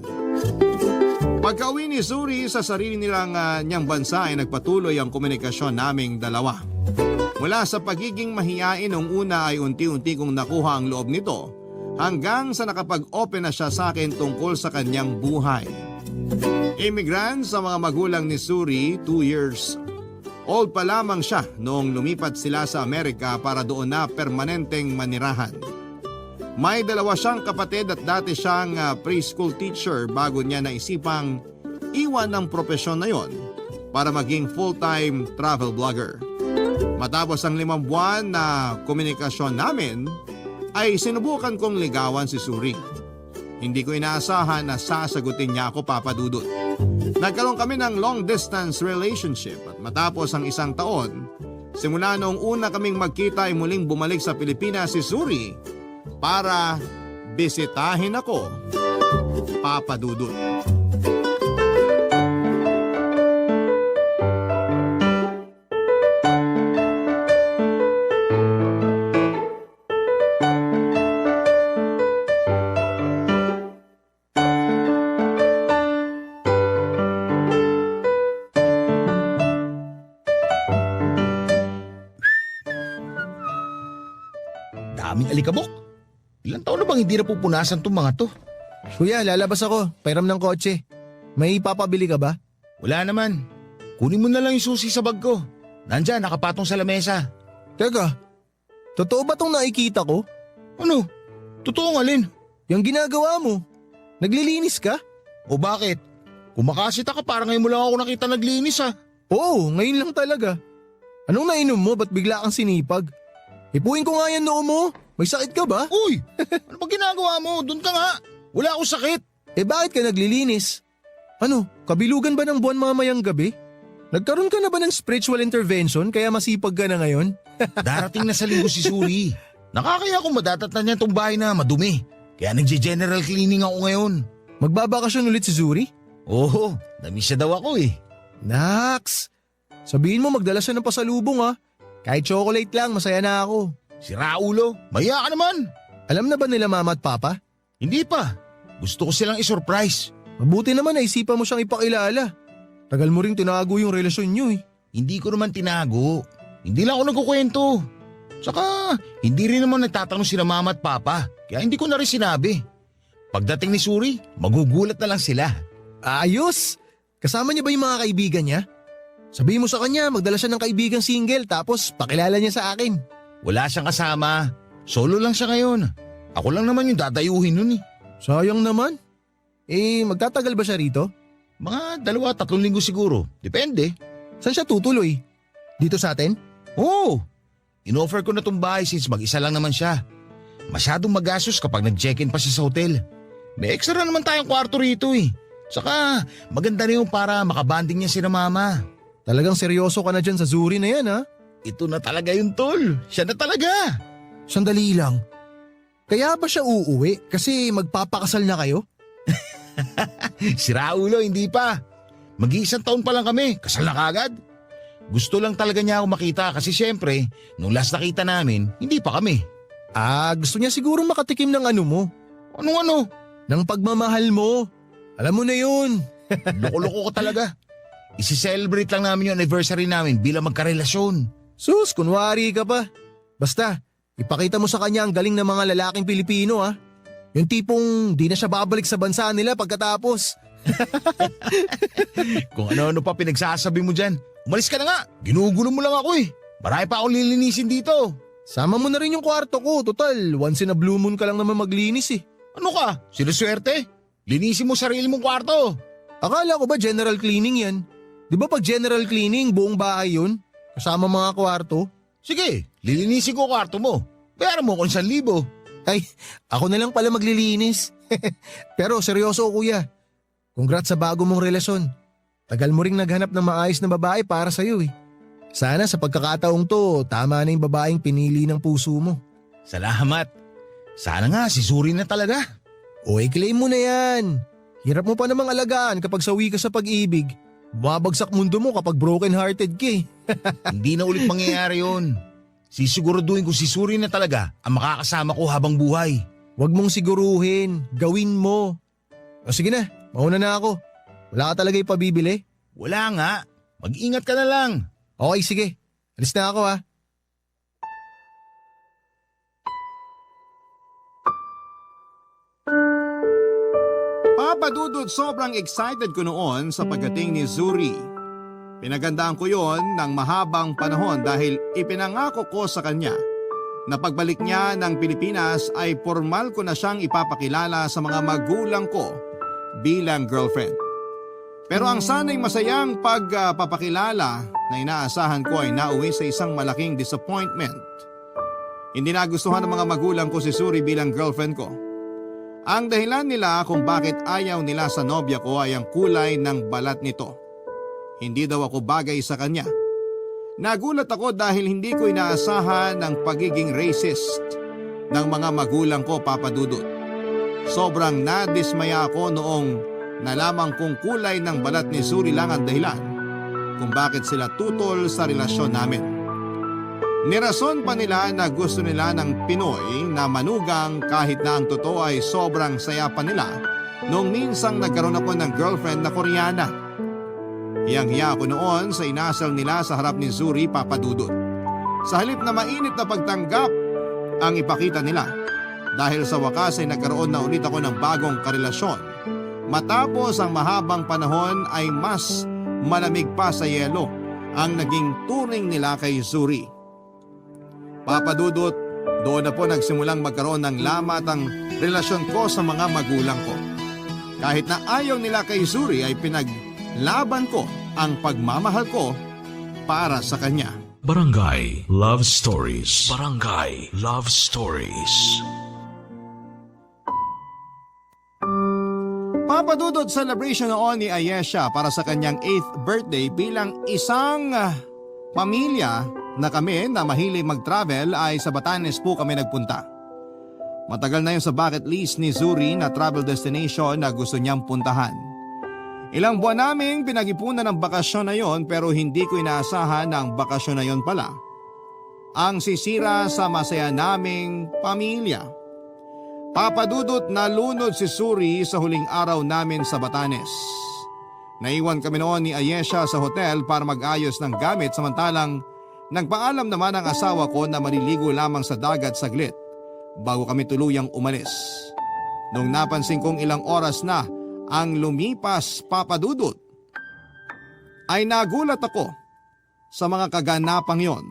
Pagka-uwi ni Zuri sa sarili niyang bansa ay nagpatuloy ang komunikasyon naming dalawa. Mula sa pagiging mahiyain nung una ay unti-unti kong nakuha ang loob nito hanggang sa nakapag-open na siya sa akin tungkol sa kanyang buhay. Immigrant sa mga magulang ni Zuri, 2 years old pa lamang siya noong lumipat sila sa Amerika para doon na permanenteng manirahan. May 2 siyang kapatid at dati siyang preschool teacher bago niya naisipang iwan ang propesyon na yon para maging full-time travel blogger. Matapos ang 5 buwan na komunikasyon namin, ay sinubukan kong ligawan si Zuri. Hindi ko inaasahan na sasagutin niya ako, Papa Dudut. Nagkaroon kami ng long-distance relationship at matapos ang 1 taon, simula noong una kaming magkita ay muling bumalik sa Pilipinas si Zuri para bisitahin ako, Papa Dudut. Daming alikabok. Ilang taon na bang hindi napupunasan tong mga to? Kuya, lalabas ako. Pairam ng kotse. May papabili ka ba? Wala naman. Kunin mo na lang yung susi sa bag ko. Nandyan, nakapatong sa lamesa. Teka, totoo ba tong nakikita ko? Ano? Totoo nga, Lin. Yung ginagawa mo? Naglilinis ka? O bakit? Kumakasita ka para ngayon mo lang ako nakita naglinis ha. Oo, ngayon lang talaga. Anong nainom mo? Ba't bigla kang sinipag? Ipuin ko nga yan noo mo. May sakit ka ba? Uy! Ano ba ginagawa mo? Doon ka nga. Wala akong sakit. Eh bakit ka naglilinis? Ano, kabilugan ba ng buwan mamayang gabi? Nagkaroon ka na ba ng spiritual intervention kaya masipag ka na ngayon? Darating na sa linggo si Suri. Nakakaya kung madatatnan niya itong bahay na madumi. Kaya nagje-general cleaning ako ngayon. Magbabakasyon ulit si Zuri? Oo, namiss siya daw ako eh. Naks! Sabihin mo magdala siya ng pasalubong ha. Kahit chocolate lang, masaya na ako. Si Raulo, maya ka naman. Alam na ba nila mama at papa? Hindi pa. Gusto ko silang isurprise. Mabuti naman na isipan mo siyang ipakilala. Tagal mo ring tinago yung relasyon niyo eh. Hindi ko naman tinago. Hindi lang ako nagkukwento. Saka, hindi rin naman nagtatanong sila mama at papa. Kaya hindi ko na rin sinabi. Pagdating ni Suri, magugulat na lang sila. Ayos! Kasama niya ba yung mga kaibigan niya? Sabihin mo sa kanya magdala siya ng kaibigang single tapos pakilala niya sa akin. Wala siyang kasama. Solo lang siya ngayon. Ako lang naman yung dadayuhin nun eh. Sayang naman. Eh, magtatagal ba siya rito? Mga 2-3 linggo siguro. Depende. Saan siya tutuloy? Dito sa atin? Oo. Inoffer ko na tong bahay since mag-isa lang naman siya. Masyadong magastos kapag nag-check-in pa siya sa hotel. May extra naman tayong kwarto rito eh. Saka maganda na yung para makabanding niya si na mama. Talagang seryoso ka na dyan sa Zuri na yan ha? Ito na talaga yung tol. Siya na talaga. Sandali lang. Kaya ba siya uuwi? Kasi magpapakasal na kayo? Si Raulo hindi pa. Mag-iisang taon pa lang kami. Kasal na kagad. Gusto lang talaga niya ako makita kasi syempre, nung last nakita namin, hindi pa kami. Gusto niya siguro makatikim ng ano mo. Ano? Ng pagmamahal mo. Alam mo na yun. Loko-loko ko talaga. Isi-celebrate lang namin yung anniversary namin bilang magkarelasyon. Sus, kunwari ka pa. Basta, ipakita mo sa kanya ang galing ng mga lalaking Pilipino ha. Yung tipong di na siya babalik sa bansa nila pagkatapos. Kung ano-ano pa pinagsasabi mo dyan. Umalis ka na nga. Ginugulo mo lang ako eh. Marami pa akong lilinisin dito. Sama mo na rin yung kwarto ko. Total, once in a blue moon ka lang naman maglinis eh. Ano ka? Sinuswerte? Linisin mo sarili mong kwarto. Akala ko ba general cleaning yan? Di ba pag general cleaning, buong bahay yun? Kasama mga kwarto? Sige, lilinisin ko kwarto mo. Bayaran mo kung 1,000. Ay, ako na lang pala maglilinis. Pero seryoso kuya. Congrats sa bago mong relasyon. Tagal mo ring naghanap ng maayos na babae para sa'yo eh. Sana sa pagkakataong to, tama na yung babaeng pinili ng puso mo. Salamat. Sana nga si Suri na talaga. O i-claim mo na yan. Hirap mo pa namang alagaan kapag sawi ka sa pag-ibig. Bumabagsak mundo mo kapag broken-hearted ka eh. Hindi na ulit mangyayari yun. Sisiguraduhin ko si Suri na talaga ang makakasama ko habang buhay. Huwag mong siguruhin, gawin mo. O sige na, mauna na ako. Wala ka talaga ipabibili? Wala nga. Mag-ingat ka na lang. Okay, sige. Alis na ako ha. Papadudod, sobrang excited ko noon sa pagdating ni Zuri. Pinagandaan ko yon ng mahabang panahon dahil ipinangako ko sa kanya na pagbalik niya ng Pilipinas ay formal ko na siyang ipapakilala sa mga magulang ko bilang girlfriend. Pero ang sana'y masayang pagpapakilala na inaasahan ko ay nauwi sa isang malaking disappointment. Hindi nagustuhan ng mga magulang ko si Zuri bilang girlfriend ko. Ang dahilan nila kung bakit ayaw nila sa nobya ko ay ang kulay ng balat nito. Hindi daw ako bagay sa kanya. Nagulat ako dahil hindi ko inaasahan ang pagiging racist ng mga magulang ko, Papa Dudut. Sobrang nadismaya ako noong nalaman kong kulay ng balat ni Zuri lang ang dahilan kung bakit sila tutol sa relasyon namin. Nirason pa nila na gusto nila ng Pinoy na manugang kahit na ang totoo ay sobrang saya pa nila noong minsang nagkaroon ako ng girlfriend na Koreana. Hiyang-hiya ako noon sa inasal nila sa harap ni Zuri, Papa Dudut. Sa halip na mainit na pagtanggap ang ipakita nila. Dahil sa wakas ay nagkaroon na ulit ako ng bagong karelasyon. Matapos ang mahabang panahon ay mas malamig pa sa yelo ang naging turing nila kay Zuri. Papa Dudut, doon na po nagsimulang magkaroon ng lamat ang relasyon ko sa mga magulang ko. Kahit na ayaw nila kay Zuri ay pinaglaban ko ang pagmamahal ko para sa kanya. Barangay Love Stories. Barangay Love Stories. Papadudod celebration noon ni Ayesha para sa kanyang 8th birthday bilang isang pamilya na kami na mahilig mag-travel ay sa Batanes po kami nagpunta. Matagal na yun sa bucket list ni Zuri na travel destination na gusto niyang puntahan. Ilang buwan naming pinag-ipunan ng bakasyon na yon pero hindi ko inaasahan na ang bakasyon na yon pala ang sisira sa masaya naming pamilya. Papadudot na lunod si Zuri sa huling araw namin sa Batanes. Naiwan kami noon ni Ayesha sa hotel para mag-ayos ng gamit samantalang nagpaalam naman ang asawa ko na maliligo lamang sa dagat saglit bago kami tuluyang umalis. Nung napansin kong ilang oras na ang lumipas, Papadudot, ay nagulat ako sa mga kaganapang yon.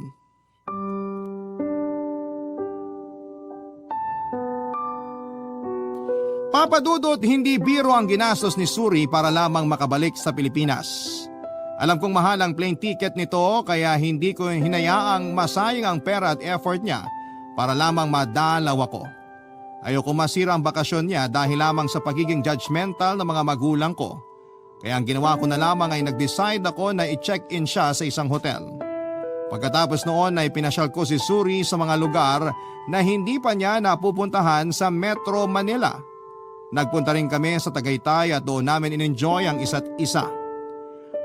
Papadudot, hindi biro ang ginastos ni Zuri para lamang makabalik sa Pilipinas. Alam kong mahal ang plane ticket nito kaya hindi ko hinayaang masayang ang pera at effort niya para lamang madalaw ako. Ayoko masira ang bakasyon niya dahil lamang sa pagiging judgmental ng mga magulang ko. Kaya ang ginawa ko na lamang ay nag-decide ako na i-check-in siya sa isang hotel. Pagkatapos noon ay pinasyal ko si Zuri sa mga lugar na hindi pa niya napupuntahan sa Metro Manila. Nagpunta rin kami sa Tagaytay at doon namin in-enjoy ang isa't isa.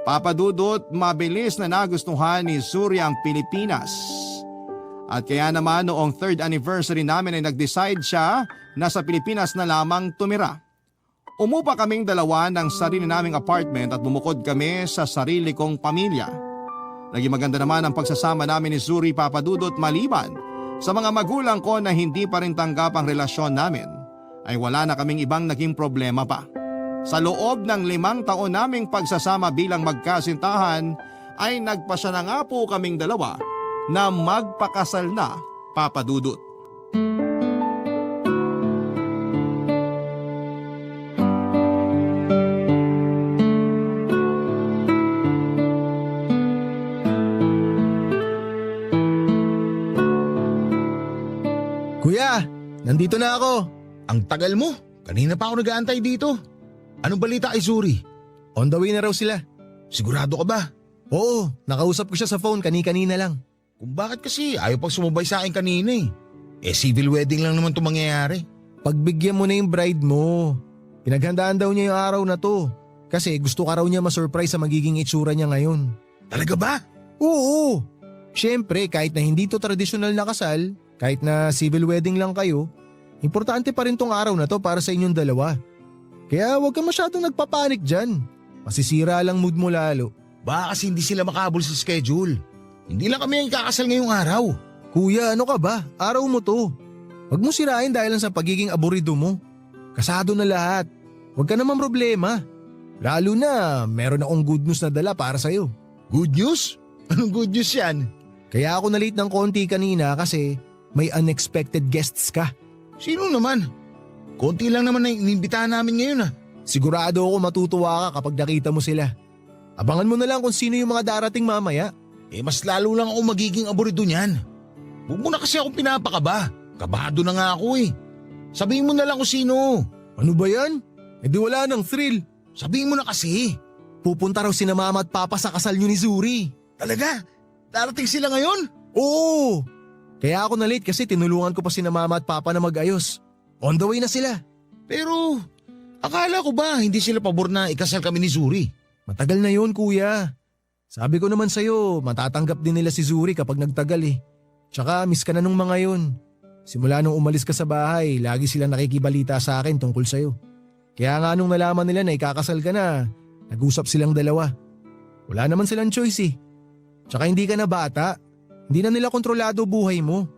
Papadudot, mabilis na nagustuhan ni Zuri ang Pilipinas. At kaya naman noong 3rd anniversary namin ay nag-decide siya na sa Pilipinas na lamang tumira. Umupa kaming dalawa ng sarili naming apartment at bumukod kami sa sarili kong pamilya. Naging maganda naman ang pagsasama namin ni Zuri, Papadudot, maliban sa mga magulang ko na hindi pa rin tanggap ang relasyon namin. Ay wala na kaming ibang naging problema pa. Sa loob ng 5 taon naming pagsasama bilang magkasintahan ay nagpasya na nga po kaming dalawa na magpakasal na, Papadudot. Kuya, nandito na ako. Ang tagal mo. Kanina pa ako nag-aantay dito. Anong balita kay Zuri? On the way na raw sila. Sigurado ka ba? Oo, nakausap ko siya sa phone kanina lang. Kung bakit kasi ayaw pang sumabay sa akin kanina eh. Civil wedding lang naman ito mangyayari. Pagbigyan mo na yung bride mo. Pinaghandaan daw niya yung araw na to. Kasi gusto ka raw niya ma-surprise sa magiging itsura niya ngayon. Talaga ba? Oo. Siyempre, kahit na hindi to tradisyonal na kasal, kahit na civil wedding lang kayo, importante pa rin tong araw na to para sa inyong dalawa. Kaya huwag ka masyadong nagpapanik dyan. Masisira lang mood mo lalo. Baka kasi hindi sila makabol sa schedule. Hindi lang kami ang ikakasal ngayong araw. Kuya, ano ka ba? Araw mo to. Huwag mo sirain dahil lang sa pagiging aburido mo. Kasado na lahat. Huwag ka naman problema. Lalo na meron akong good news na dala para sa'yo. Good news? Anong good news yan? Kaya ako na-late ng konti kanina kasi may unexpected guests ka. Sino naman? Konti lang naman na inimbitahan namin ngayon ah. Sigurado ako matutuwa ka kapag nakita mo sila. Abangan mo na lang kung sino yung mga darating mamaya. Mas lalo lang ako magiging aburido niyan. Huwag mo na kasi akong pinapakaba. Kabado na nga ako eh. Sabihin mo na lang kung sino. Ano ba yan? Di wala nang thrill. Sabihin mo na kasi. Pupunta raw sina mama at papa sa kasal nyo ni Zuri. Talaga? Darating sila ngayon? Oo! Kaya ako na late kasi tinulungan ko pa sina mama at papa na mag-ayos. On the way na sila. Pero akala ko ba hindi sila pabor na ikasal kami ni Zuri? Matagal na yun, kuya. Sabi ko naman sa'yo, matatanggap din nila si Zuri kapag nagtagal eh. Tsaka miss ka na nung mga yun. Simula nung umalis ka sa bahay, lagi sila nakikibalita sa akin tungkol sa'yo. Kaya nga nung nalaman nila na ikakasal ka na, nag-usap silang dalawa. Wala naman silang choice eh. Tsaka hindi ka na bata. Hindi na nila kontrolado buhay mo.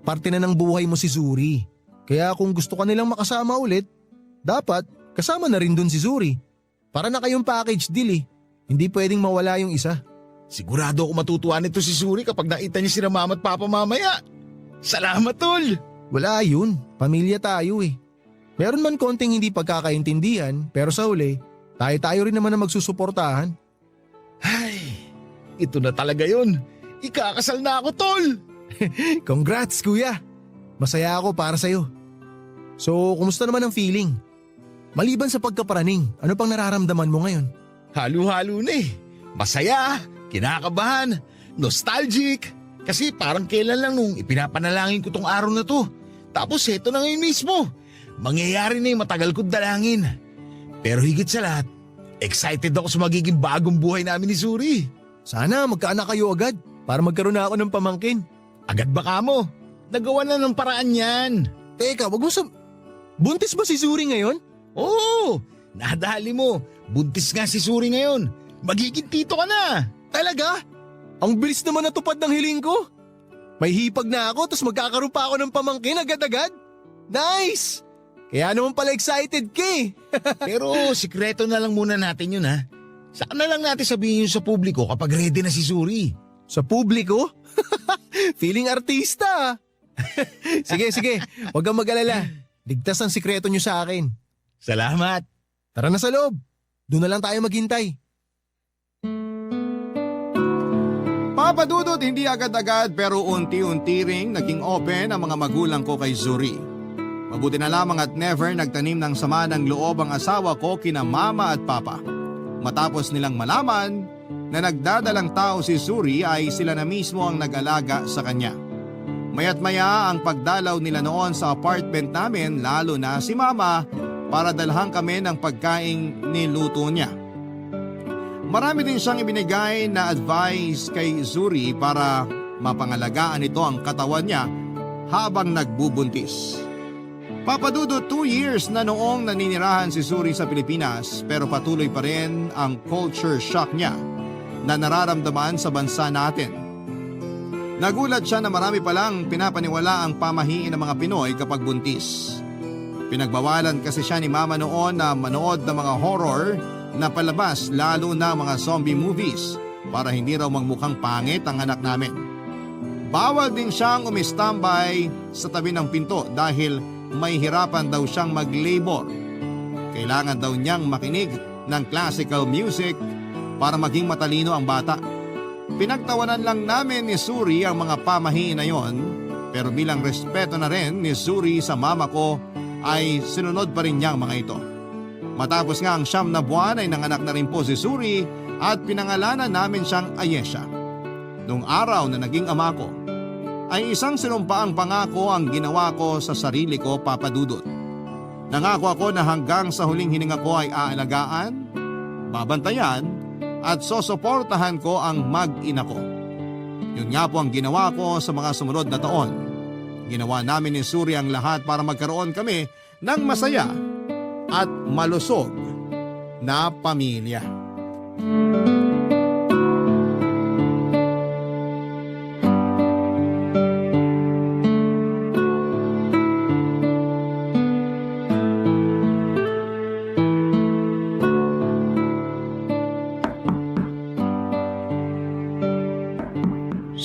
parte na ng buhay mo si Zuri. Kaya kung gusto ka nilang makasama ulit, dapat kasama na rin dun si Zuri. Para na kayong package deal eh. Hindi pwedeng mawala yung isa. Sigurado ako matutuwa nito si Suri kapag nakita niya sina mama at papa mamaya. Salamat, tol! Wala yun, pamilya tayo eh. Meron man konting hindi pagkakaintindihan, pero sa huli, tayo-tayo rin naman na magsusuportahan. Ay, ito na talaga yun. Ikakasal na ako, tol! Congrats kuya! Masaya ako para sa'yo. So, kumusta naman ang feeling? Maliban sa pagkaparaning, ano pang nararamdaman mo ngayon? Halo-halo na eh. Masaya, kinakabahan, nostalgic. Kasi parang kailan lang nung ipinapanalangin ko tong araw na to. Tapos eto na ngayon mismo. Mangyayari na yung matagal kong dalangin. Pero higit sa lahat, excited ako sa magiging bagong buhay namin ni Suri. Sana magkaanak kayo agad para magkaroon na ako ng pamangkin. Agad ba ka mo? Nagawa na ng paraan yan. Teka, wag mo sa... Buntis ba si Zuri ngayon? Oo, nadali mo. Buntis nga si Suri ngayon. Magiging tito ka na. Talaga? Ang bilis naman natupad ng hiling ko. May hipag na ako tapos magkakaroon pa ako ng pamangkin agad-agad. Nice! Kaya naman pala excited ka eh. Pero sikreto na lang muna natin yun ha. Saka na lang natin sabihin yun sa publiko kapag ready na si Suri. Sa publiko? Feeling artista. Sige, huwag kang mag-alala. Ligtas ang sikreto nyo sa akin. Salamat. Tara na sa loob. Doon na lang tayo maghintay. Papa Dudut, hindi agad-agad pero unti-unti ring naging open ang mga magulang ko kay Zuri. Mabuti na lamang at never nagtanim ng sama ng loob ang asawa ko kina mama at papa. Matapos nilang malaman na nagdadalang tao si Zuri ay sila na mismo ang nag-alaga sa kanya. Maya't maya ang pagdalaw nila noon sa apartment namin, lalo na si mama, para dalhan kami ng pagkaing niluto niya. Marami din siyang ibinigay na advice kay Zuri para mapangalagaan ito ang katawan niya habang nagbubuntis. Papadudot 2 years na noong naninirahan si Zuri sa Pilipinas, pero patuloy pa rin ang culture shock niya na nararamdaman sa bansa natin. Nagulat siya na marami palang pinapaniwala ang pamahiin ng mga Pinoy kapag buntis. Pinagbawalan kasi siya ni mama noon na manood ng mga horror na palabas, lalo na mga zombie movies, para hindi raw magmukhang pangit ang anak namin. Bawal din siyang umistambay sa tabi ng pinto dahil may hirapan daw siyang mag-labor. Kailangan daw niyang makinig ng classical music para maging matalino ang bata. Pinagtawanan lang namin ni Suri ang mga pamahiin na yon, pero bilang respeto na rin ni Suri sa mama ko ay sinunod pa rin niyang mga ito. Matapos nga ang 9 na buwan ay nanganak na rin po si Suri at pinangalanan namin siyang Ayesha. Noong araw na naging ama ko, ay isang sinumpaang pangako ang ginawa ko sa sarili ko, Papa Dudut. Nangako ako na hanggang sa huling hininga ko ay aalagaan, babantayan at sosuportahan ko ang mag-ina ko. Yun nga po ang ginawa ko sa mga sumunod na taon. Ginawa namin ni Suri ang lahat para magkaroon kami ng masaya at malusog na pamilya.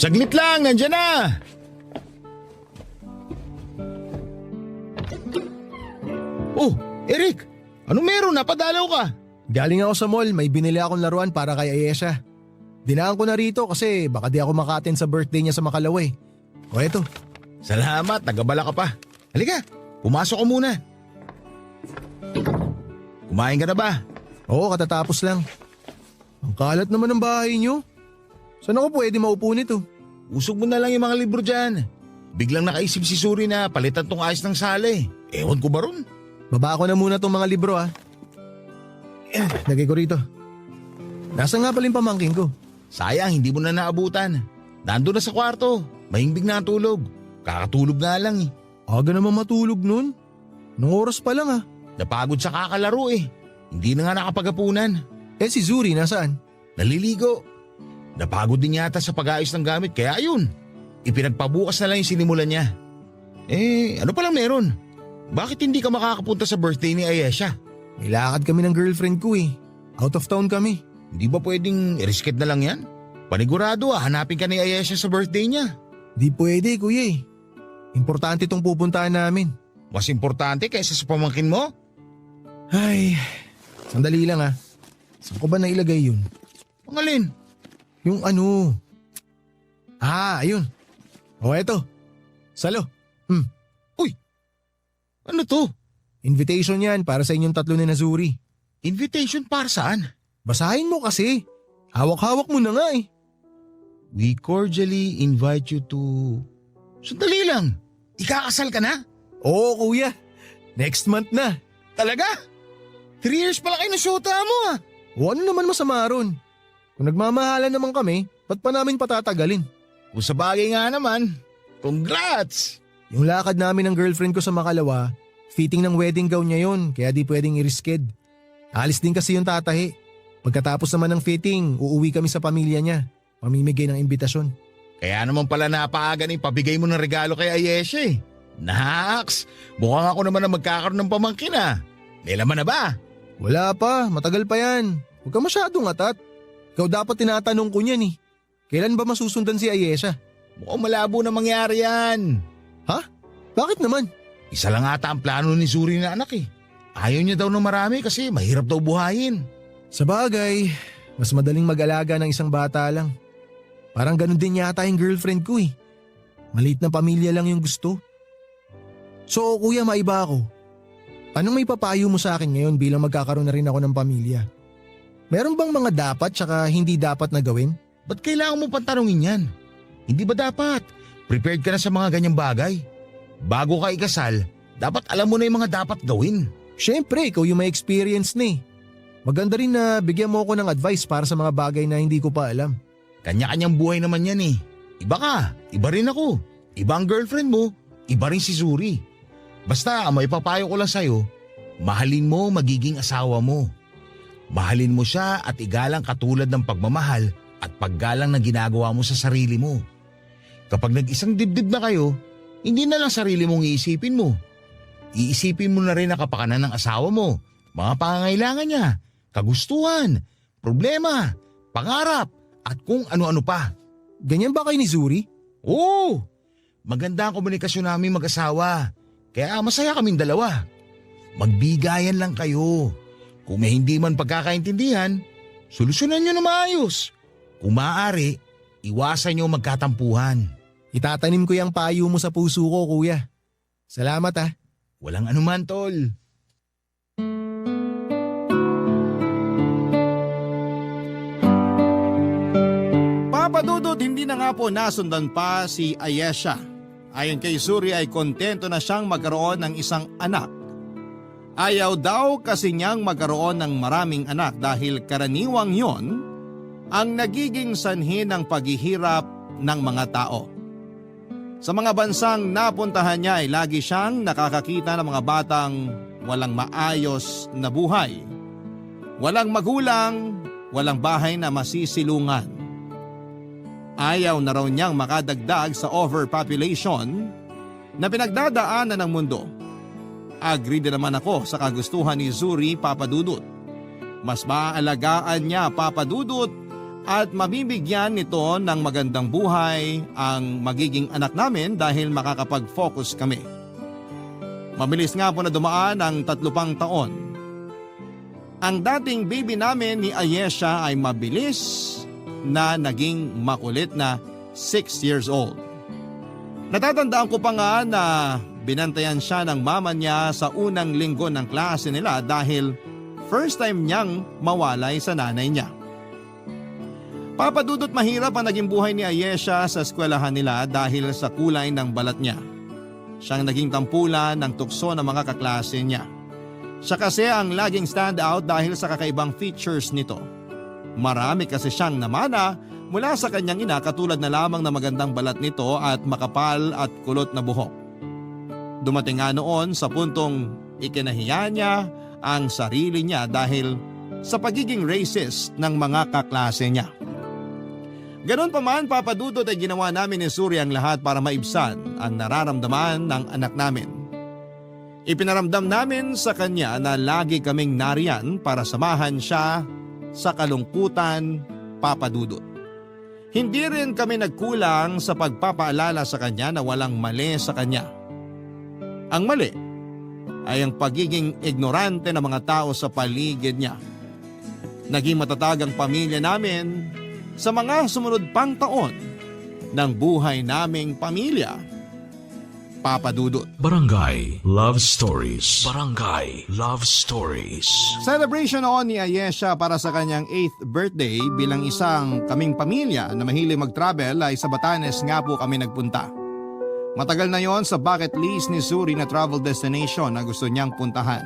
Saglit lang, nandyan na! Oh, Eric! Anong meron? Napadalaw ka? Galing ako sa mall, may binili akong laruan para kay Ayesha. Dinaan ko na rito kasi baka di ako maka-attend sa birthday niya sa Macalaw eh. O eto. Salamat, nagabala ka pa. Halika, pumasok ko muna. Kumain ka na ba? Oo, katatapos lang. Ang kalat naman ng bahay niyo. Saan ako pwede maupo nito? Usog mo na lang yung mga libro dyan. Biglang nakaisip si Suri na palitan tong ayos ng sala eh. Ewan ko ba ron? Baba ko na muna tong mga libro ah. Lagay ko rito. Nasaan nga pala yung pamangkin ko? Sayang, hindi mo na naabutan. Nandun na sa kwarto. Mahimbing na ang tulog. Kakatulog nga lang eh. Aga naman matulog nun. Nung oras pa lang ah. Napagod sa kakalaro eh. Hindi na nga nakapagapunan. Eh si Zuri nasaan? Naliligo. Napagod din yata sa pag-ayos ng gamit kaya ayun. Ipinagpabukas na lang yung sinimulan niya. Ano palang meron? Bakit hindi ka makakapunta sa birthday ni Ayesha? May lakad kami ng girlfriend ko eh. Out of town kami. Hindi ba pwedeng i-reschedule na lang yan? Panigurado hanapin ka ni Ayesha sa birthday niya. Di pwede kuya eh. Importante tong pupuntahan namin. Mas importante kaysa sa pamangkin mo? Ay, sandali lang ah. Saan ko ba nailagay yun? Ang alin? Yung ano? Ayun. O eto. Salo. Ano to? Invitation yan para sa inyong tatlo ni Nazuri. Invitation para saan? Basahin mo kasi. Hawak-hawak mo na nga eh. We cordially invite you to... Sandali lang. Ikakasal ka na? Oo kuya. Next month na. Talaga? 3 years pala kayo na syota mo ah. O ano naman masama ron? Kung nagmamahalan naman kami, ba't pa namin patatagalin? Kung sa bagay nga naman, congrats! Yung lakad namin ng girlfriend ko sa Makalawa, fitting ng wedding gown niya yun, kaya di pwedeng i-resched. Alis din kasi yung tatahi. Pagkatapos naman ng fitting, uuwi kami sa pamilya niya. Mamimigay ng imbitasyon. Kaya naman pala napaaga na ipabigay mo ng regalo kay Ayesha eh. Naks, mukhang ako naman na magkakaroon ng pamangkin ah. May laman na ba? Wala pa, matagal pa yan. Huwag ka masyadong atat. Ikaw dapat tinatanong ko niyan eh. Kailan ba masusundan si Ayesha? Mukhang malabo na mangyari yan. Ha? Bakit naman? Isa lang ata ang plano ni Zuri na anak eh. Ayaw niya daw ng marami kasi mahirap daw buhayin. Sa bagay, mas madaling mag-alaga ng isang bata lang. Parang ganun din yata yung girlfriend ko eh. Maliit na pamilya lang yung gusto. So kuya, maiba ako. Anong may papayo mo sa akin ngayon bilang magkakaroon na rin ako ng pamilya? Meron bang mga dapat tsaka hindi dapat na gawin? Ba't kailangan mo pang tanungin yan? Hindi ba dapat? Prepared ka na sa mga ganyang bagay? Bago ka ikasal, dapat alam mo na yung mga dapat gawin. Siyempre, ikaw yung may experience na eh. Maganda rin na bigyan mo ako ng advice para sa mga bagay na hindi ko pa alam. Kanya-kanyang buhay naman yan eh. Iba ka, iba rin ako. Iba ang girlfriend mo, iba rin si Zuri. Basta may papayo ko lang sa'yo, mahalin mo magiging asawa mo. Mahalin mo siya at igalang katulad ng pagmamahal at paggalang na ginagawa mo sa sarili mo. Kapag nag-isang dibdib na kayo, hindi na lang sarili mong iisipin mo. Iisipin mo na rin ang kapakanan ng asawa mo, mga pangangailangan niya, kagustuhan, problema, pangarap, at kung ano-ano pa. Ganyan ba kayo ni Zuri? Oo! Maganda ang komunikasyon namin mag-asawa. Kaya masaya kaming dalawa. Magbigayan lang kayo. Kung may hindi man pagkakaintindihan, solusyonan nyo na maayos. Kung maaari, iwasan nyo magkatampuhan. Itatanim ko yung payo mo sa puso ko, kuya. Salamat ah. Walang anuman, tol. Papadudot, hindi na nga po nasundan pa si Ayesha. Ayon kay Zuri ay kontento na siyang magkaroon ng isang anak. Ayaw daw kasi niyang magkaroon ng maraming anak dahil karaniwang yon ang nagiging sanhi ng paghihirap ng mga tao. Sa mga bansang napuntahan niya ay lagi siyang nakakakita ng mga batang walang maayos na buhay. Walang magulang, walang bahay na masisilungan. Ayaw na raw niyang makadagdag sa overpopulation na pinagdadaanan ng mundo. Agree din naman ako sa kagustuhan ni Zuri, Papa Dudut. Mas maaalagaan niya, Papa Dudut, at mabibigyan nito ng magandang buhay ang magiging anak namin dahil makakapag-focus kami. Mabilis nga po na dumaan ang 3 pang taon. Ang dating baby namin ni Ayesha ay mabilis na naging makulit na 6 years old. Natatandaan ko pa nga na binantayan siya ng mama niya sa unang linggo ng klase nila dahil first time niyang mawalay sa nanay niya. Papadudot, mahirap ang naging buhay ni Ayesha sa eskwelahan nila dahil sa kulay ng balat niya. Siyang naging tampulan ng tukso ng mga kaklase niya. Siya kasi ang laging stand out dahil sa kakaibang features nito. Marami kasi siyang namana mula sa kanyang ina katulad na lamang na magandang balat nito at makapal at kulot na buhok. Dumating nga noon sa puntong ikinahiya niya ang sarili niya dahil sa pagiging racist ng mga kaklase niya. Ganon pa man, Papa Dudut, ay ginawa namin ni Suri ang lahat para maibsan ang nararamdaman ng anak namin. Ipinaramdam namin sa kanya na lagi kaming nariyan para samahan siya sa kalungkutan, Papa Dudut. Hindi rin kami nagkulang sa pagpapaalala sa kanya na walang mali sa kanya. Ang mali ay ang pagiging ignorante ng mga tao sa paligid niya. Naging matatag ang pamilya namin sa mga sumunod pang taon ng buhay naming pamilya, Papa Dudut. Barangay Love Stories. Barangay Love Stories. Celebration noon ni Ayesha para sa kanyang 8th birthday bilang isang kaming pamilya na mahilig mag-travel ay sa Batanes nga po kami nagpunta. Matagal na yon sa bucket list ni Suri na travel destination na gusto niyang puntahan.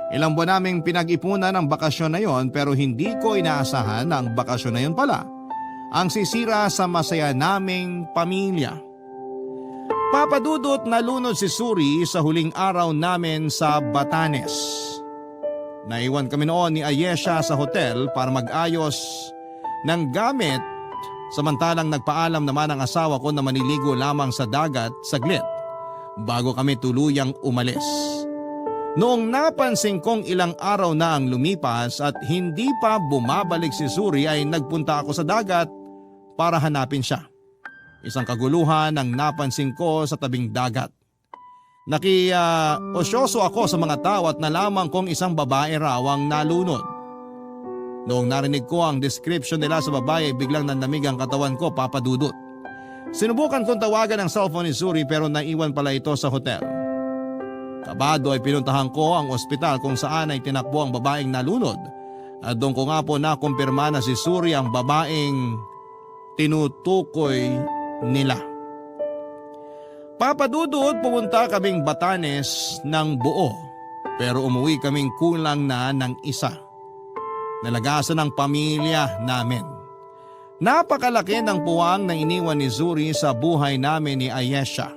Ilang buwan naming pinag-ipunan ang bakasyon na yon pero hindi ko inaasahan na ang bakasyon na yon pala ang sisira sa masaya naming pamilya. Papa Dudut, nalunod si Suri sa huling araw namin sa Batanes. Naiwan kami noon ni Ayesha sa hotel para mag-ayos ng gamit samantalang nagpaalam naman ang asawa ko na maniligo lamang sa dagat saglit bago kami tuluyang umalis. Noong napansin kong ilang araw na ang lumipas at hindi pa bumabalik si Suri ay nagpunta ako sa dagat para hanapin siya. Isang kaguluhan ang napansin ko sa tabing dagat. Osyoso ako sa mga tao at nalaman kong isang babae raw ang nalunod. Noong narinig ko ang description nila sa babae, biglang nanlamig ang katawan ko, Papa Dudut. Sinubukan kong tawagan ang cellphone ni Suri pero naiwan pala ito sa hotel. Kabado ay pinuntahan ko ang ospital kung saan ay tinakbo ang babaeng nalunod. At doon ko nga po nakumpirma na si Suri ang babaeng tinutukoy nila. Papa Dudut, pumunta kaming Batanes ng buo pero umuwi kaming kulang na ng isa. Nalagasan ang pamilya namin. Napakalaki ng puwang na iniwan ni Suri sa buhay namin ni Ayesha.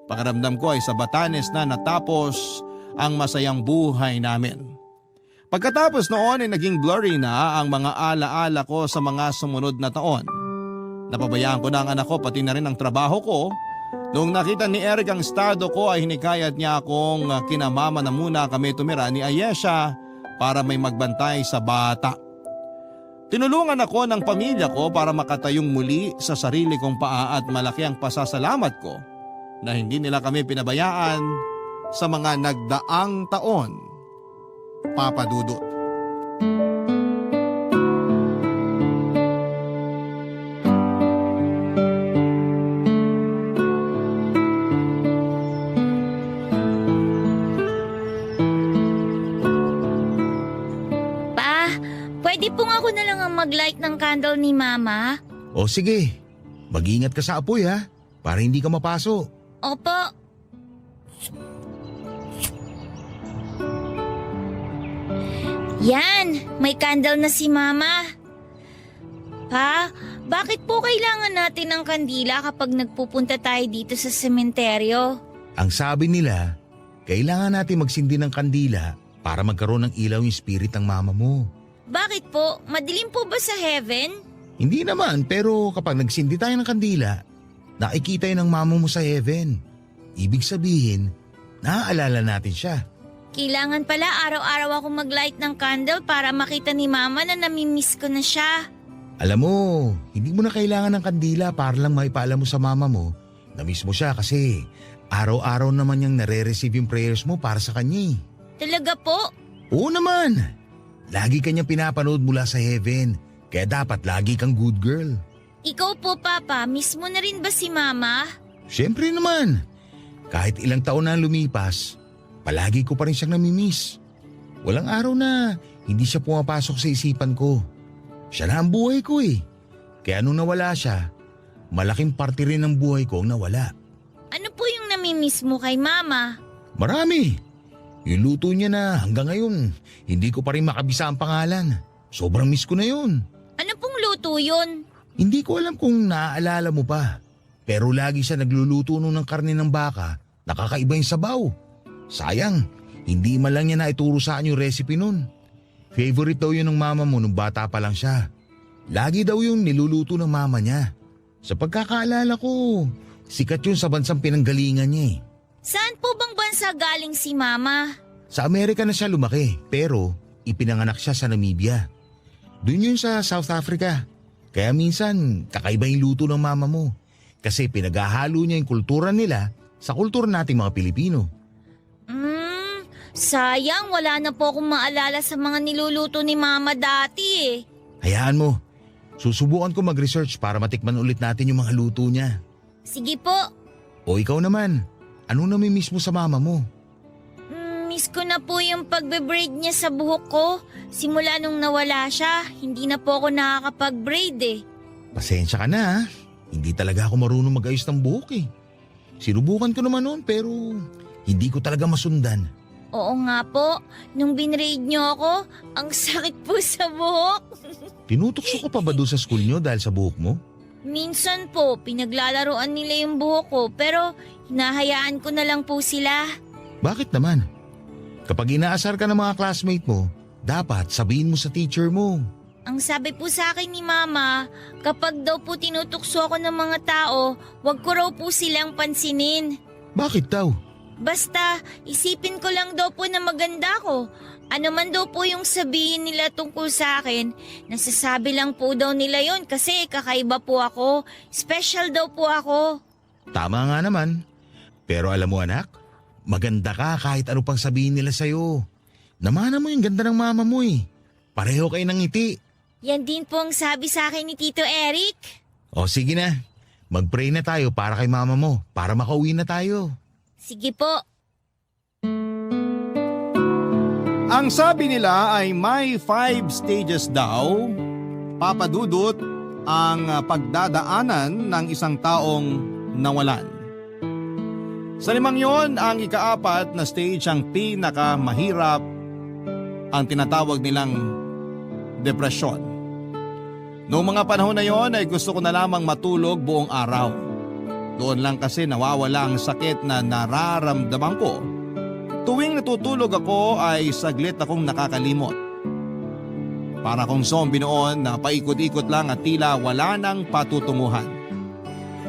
Pakiramdam ko ay sa Batanes na natapos ang masayang buhay namin. Pagkatapos noon ay naging blurry na ang mga alaala ko sa mga sumunod na taon. Napabayaan ko na ang anak ko pati na rin ang trabaho ko. Noong nakita ni Eric ang estado ko ay hinikayat niya akong kinamama na muna kami tumira ni Ayesha para may magbantay sa bata. Tinulungan ako ng pamilya ko para makatayong muli sa sarili kong paa at malaki ang pasasalamat ko na hindi nila kami pinabayaan sa mga nagdaang taon, Papa Dudut. Pwede pong ako na lang ang mag-light ng candle ni Mama? O sige, mag-ingat ka sa apoy ha, para hindi ka mapaso. Opo. Yan, may candle na si Mama. Pa, bakit po kailangan natin ng kandila kapag nagpupunta tayo dito sa sementeryo? Ang sabi nila, kailangan natin magsindi ng kandila para magkaroon ng ilaw yung spirit ng mama mo. Bakit po? Madilim po ba sa heaven? Hindi naman, pero kapag nagsindi tayo ng kandila, nakikita yun ng mama mo sa heaven. Ibig sabihin, naaalala natin siya. Kailangan pala araw-araw ako mag-light ng candle para makita ni Mama na namimiss ko na siya. Alam mo, hindi mo na kailangan ng kandila para lang maipaalam mo sa mama mo na miss mo siya kasi araw-araw naman niyang nare-receive yung prayers mo para sa kanya. Talaga po? Oo naman. Lagi kanyang pinapanood mula sa heaven, kaya dapat lagi kang good girl. Ikaw po, Papa, miss mo na rin ba si Mama? Siyempre naman. Kahit ilang taon na lumipas, palagi ko pa rin siyang namimiss. Walang araw na hindi siya pumapasok sa isipan ko. Siya na ang buhay ko eh. Kaya nung nawala siya, malaking parte rin ng buhay ko ang nawala. Ano po yung namimiss mo kay Mama? Marami. Yung luto niya na hanggang ngayon, hindi ko pa rin makabisa ang pangalan. Sobrang miss ko na yun. Ano pong luto yun? Hindi ko alam kung naaalala mo pa. Pero lagi siya nagluluto nun ng karne ng baka, nakakaiba yung sabaw. Sayang, hindi man lang niya naituro sa akin yung recipe nun. Favorite daw yun ng mama mo nung bata pa lang siya. Lagi daw yung niluluto ng mama niya. Sa pagkakaalala ko, sikat yun sa bansang pinanggalingan niya eh. Saan po bang bansa galing si Mama? Sa Amerika na siya lumaki, pero ipinanganak siya sa Namibia. Doon yun sa South Africa. Kaya minsan, kakaiba yung luto ng mama mo. Kasi pinaghahalo niya yung kultura nila sa kultura nating mga Pilipino. Sayang wala na po akong maalala sa mga niluluto ni Mama dati eh. Hayaan mo, susubukan ko mag-research para matikman ulit natin yung mga luto niya. Sige po. O ikaw naman, ano namimiss mo sa mama mo? Miss ko na po yung pagbe-braid niya sa buhok ko. Simula nung nawala siya, hindi na po ako nakakapag-braid eh. Pasensya ka na ha. Hindi talaga ako marunong mag-ayos ng buhok eh. Sinubukan ko naman noon pero hindi ko talaga masundan. Oo nga po, nung binraid niyo ako, ang sakit po sa buhok. Tinutokso ko pa ba doon sa school niyo dahil sa buhok mo? Minsan po, pinaglalaroan nila yung buhok ko pero hinahayaan ko na lang po sila. Bakit naman? Kapag inaasar ka ng mga classmate mo, dapat sabihin mo sa teacher mo. Ang sabi po sa akin ni Mama, kapag daw po tinutukso ako ng mga tao, wag ko raw po silang pansinin. Bakit daw? Basta, isipin ko lang daw po na maganda ko. Ano man daw po yung sabihin nila tungkol sa akin, nasasabi lang po daw nila yon kasi kakaiba po ako. Special daw po ako. Tama nga naman. Pero alam mo anak, maganda ka kahit ano pang sabihin nila sa'yo. Namana mo yung ganda ng mama mo eh. Pareho kayo ng ngiti. Yan din po ang sabi sa akin ni Tito Eric. O sige na, mag-pray na tayo para kay mama mo para makauwi na tayo. Sige po. Ang sabi nila ay may 5 stages daw, Papa Dudut, ang pagdadaanan ng isang taong nawalan. Sa 5 yon, ang ika-4 na stage ang pinakamahirap, ang tinatawag nilang depresyon. Noong mga panahon na yon ay gusto ko na lamang matulog buong araw. Doon lang kasi nawawala ang sakit na nararamdaman ko. Tuwing natutulog ako ay saglit akong nakakalimot. Para kong zombie noon na paikot-ikot lang at tila wala nang patutunguhan.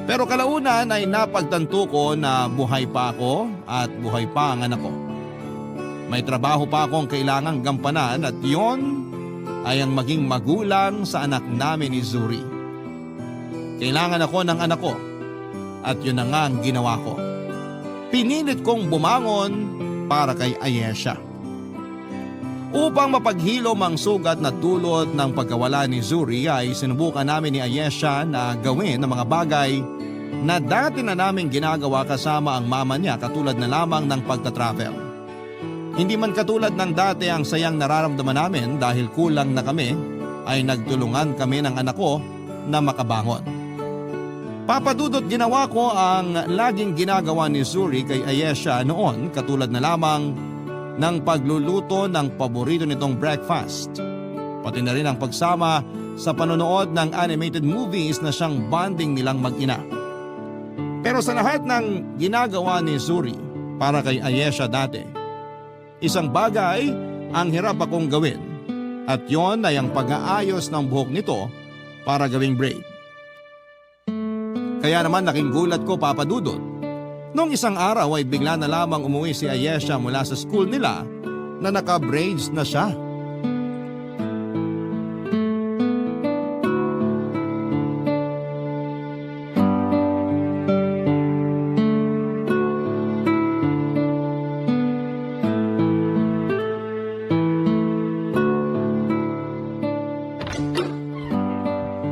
Pero kalaunan ay napagtanto ko na buhay pa ako at buhay pa ang anak ko. May trabaho pa akong kailangang gampanan at yon ay ang maging magulang sa anak namin ni Zuri. Kailangan ako ng anak ko. At yun na nga ang ginawa ko. Pinilit kong bumangon para kay Ayesha. Upang mapaghilom ang sugat na dulot ng pagkawala ni Zuri ay sinubukan namin ni Ayesha na gawin ang mga bagay na dati na namin ginagawa kasama ang mama niya katulad na lamang ng pagta-travel. Hindi man katulad ng dati ang sayang nararamdaman namin dahil kulang na kami ay nagtulungan kami ng anak ko na makabangon. Papadudot ginawa ko ang laging ginagawa ni Zuri kay Ayesha noon katulad na lamang ng pagluluto ng paborito nitong breakfast. Pati na rin ang pagsama sa panonood ng animated movies na siyang bonding nilang mag-ina. Pero sa lahat ng ginagawa ni Zuri para kay Ayesha dati, isang bagay ang hirap akong gawin at yon ay ang pag-aayos ng buhok nito para gawing braid. Kaya naman naking gulat ko papadudot. Noong isang araw ay bigla na lamang umuwi si Ayesha mula sa school nila na naka-braids na siya.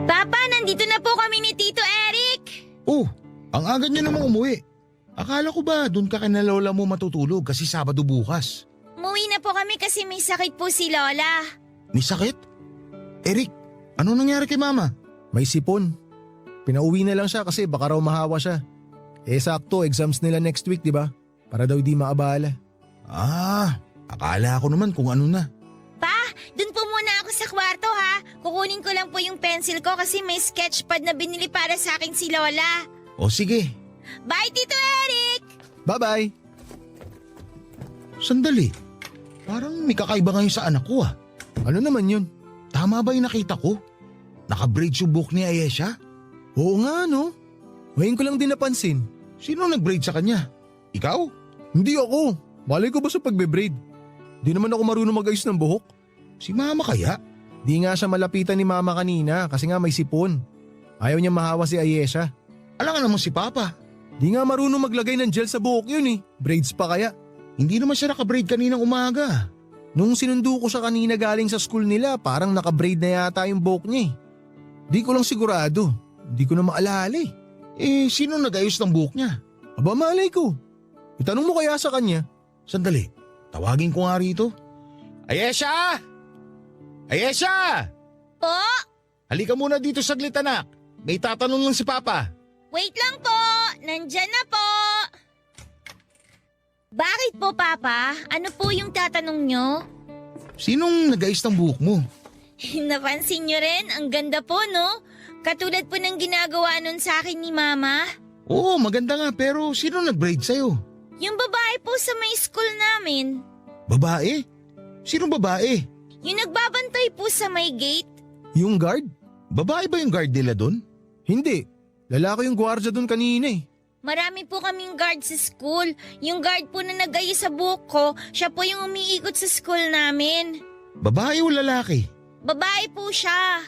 Papa, nandito na po kami ni Tito Eric. Oh, ang aga niyo namang umuwi. Akala ko ba doon ka kina lola mo matutulog kasi Sabado bukas? Umuwi na po kami kasi may sakit po si Lola. May sakit? Eric, ano nangyari kay mama? May sipon. Pinauwi na lang siya kasi baka raw mahawa siya. Sakto, exams nila next week, di ba? Para daw di maabala. Ah, akala ko naman kung ano na. Pa, dun po muna ako sa kwarto ha. Kukunin ko lang po yung pencil ko kasi may sketchpad na binili para sa akin si Lola. O sige, Bye, Tito Eric! Bye-bye! sandali. Parang may kakaiba ngayon sa anak ko ah. Ano naman yun? Tama ba yung nakita ko? Naka-braid yung buhok ni Ayesha? Oo nga no. Ngayon ko lang din napansin. Sino nag-braid sa kanya? Ikaw? Hindi ako. Malay ko ba sa pagbe-braid? Di naman ako marunong mag-ayos ng buhok. Si mama kaya? Di nga siya malapitan ni mama kanina kasi nga may sipon. Ayaw niya mahawa si Ayesha. Alam nga naman si Papa. Di nga marunong maglagay ng gel sa buhok yun eh. Braids pa kaya. Hindi naman siya naka-braid kaninang umaga. Nung sinundo ko siya kanina galing sa school nila, parang naka-braid na yata yung buhok niya eh. Di ko lang sigurado. Di ko na maalala eh. Sino nag-ayos ng buhok niya? Aba malay ko. Itanong mo kaya sa kanya. Sandali, tawagin ko nga rito. Ayesha! Ayesha! Po? Halika muna dito saglit anak. May tatanong lang si Papa. Wait lang po! Nandyan na po! Bakit po, Papa? Ano po yung tatanong nyo? Sinong nag-ayos ng buhok mo? Napansin nyo rin, ang ganda po, no? Katulad po ng ginagawa nun sa akin ni Mama. Oo, maganda nga pero sino nag-braid sa'yo? Yung babae po sa may school namin. Babae? Sinong babae? Yung nagbabantay po sa may gate. Yung guard? Babae ba yung guard nila doon? Hindi. Lalaki yung gwardiya doon kanina eh. Marami po kaming guard sa school. Yung guard po na nag-ayos sa buhok ko, siya po yung umiikot sa school namin. Babae o lalaki? Babae po siya.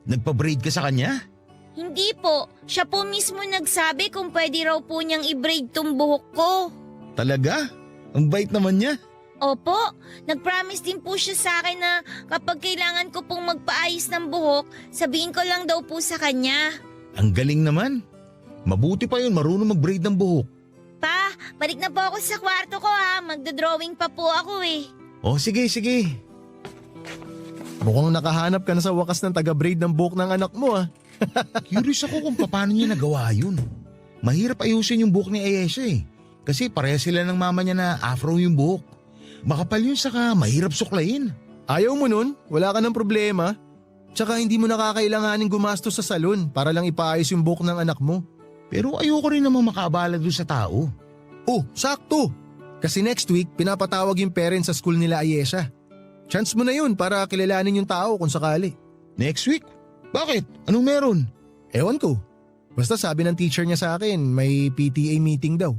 Nagpa-braid ka sa kanya? Hindi po. Siya po mismo nagsabi kung pwede raw po niyang i-braid tong buhok ko. Talaga? Ang bait naman niya. Opo, nag-promise din po siya sa akin na kapag kailangan ko pong magpaayos ng buhok, sabihin ko lang daw po sa kanya. Ang galing naman. Mabuti pa yun marunong mag-braid ng buhok. Pa, balik na po ako sa kwarto ko ha. Magdodrawing pa po ako eh. Oh, sige. Mukhang nakahanap ka na sa wakas ng taga-braid ng buhok ng anak mo ah. Curious ako kung paano niya nagawa yun. Mahirap ayusin yung buhok ni Ayesha eh. Kasi pareha sila ng mama niya na afro yung buhok. Makapal yun saka mahirap suklayin. Ayaw mo nun? Wala ka ng problema? Tsaka hindi mo nakakailanganin gumastos sa salon para lang ipaayos yung buhok ng anak mo. Pero ayoko rin namang makaabala doon sa tao. Oh, sakto! Kasi next week, pinapatawag yung parents sa school nila Ayesha. Chance mo na yun para kilalanin yung tao kung sakali. Next week? Bakit? Anong meron? Ewan ko. Basta sabi ng teacher niya sa akin, may PTA meeting daw.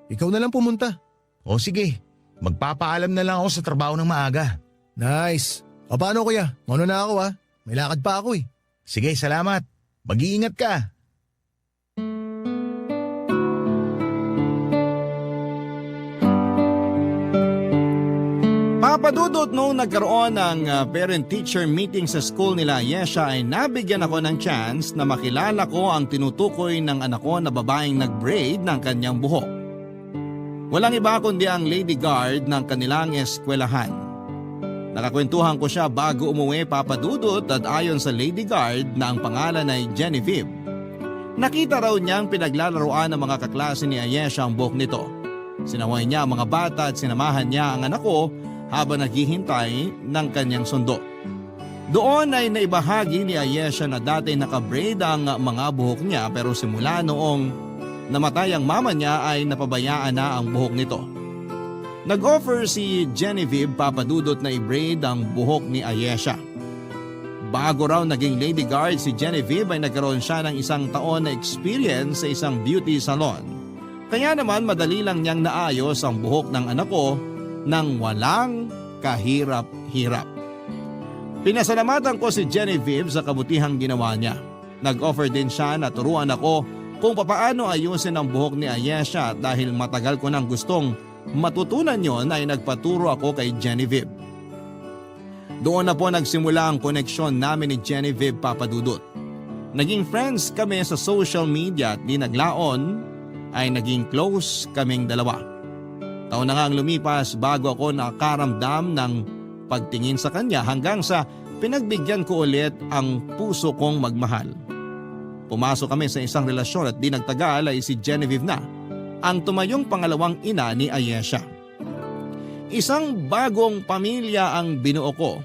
Ikaw na lang pumunta. O sige, magpapaalam na lang ako sa trabaho ng maaga. Nice. O paano kuya? Mauna na ako ah. May lakad pa ako eh. Sige, salamat. Mag-iingat ka. Papadudot noong nagkaroon ng parent-teacher meeting sa school nila Ayesha ay nabigyan ako ng chance na makilala ko ang tinutukoy ng anak ko na babaeng nag-braid ng kanyang buhok. Walang iba kundi ang lady guard ng kanilang eskwelahan. Nakakwentuhan ko siya bago umuwi papadudot at ayon sa lady guard na ang pangalan ay Genevieve. Nakita raw niyang pinaglalaroan ng mga kaklase ni Ayesha ang buhok nito. Sinaway niya ang mga bata at sinamahan niya ang anak ko habang naghihintay ng kanyang sundo. Doon ay naibahagi ni Ayesha na dati naka-braid ang mga buhok niya pero simula noong namatay ang mama niya ay napabayaan na ang buhok nito. Nag-offer si Genevieve papadudot na i-braid ang buhok ni Ayesha. Bago raw naging lady guard si Genevieve ay nagkaroon siya ng 1 taon na experience sa isang beauty salon. Kaya naman madali lang niyang naayos ang buhok ng anak ko nang walang kahirap-hirap. Pinasalamatan ko si Genevieve sa kabutihang ginawa niya. Nag-offer din siya na turuan ako kung papaano ayusin ang buhok ni Ayesha at dahil matagal ko nang gustong matutunan yon ay nagpaturo ako kay Genevieve. Doon na po nagsimula ang koneksyon namin ni Genevieve papadudot. Naging friends kami sa social media at di naglaon ay naging close kaming dalawa. Taon na nga ang lumipas bago ako nakaramdam ng pagtingin sa kanya hanggang sa pinagbigyan ko ulit ang puso kong magmahal. Pumasok kami sa isang relasyon at di nagtagal ay si Genevieve na ang tumayong pangalawang ina ni Ayesha. Isang bagong pamilya ang binuo ko.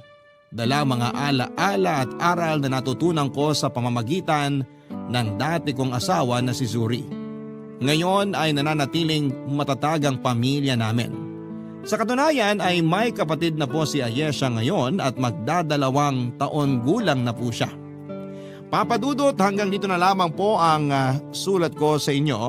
Dala mga ala-ala at aral na natutunan ko sa pamamagitan ng dati kong asawa na si Zuri. Ngayon ay nananatiling matatag ang pamilya namin. Sa katunayan ay may kapatid na po si Ayesha ngayon at magdadalawang taon gulang na po siya. Papa Dudut, hanggang dito na lamang po ang sulat ko sa inyo.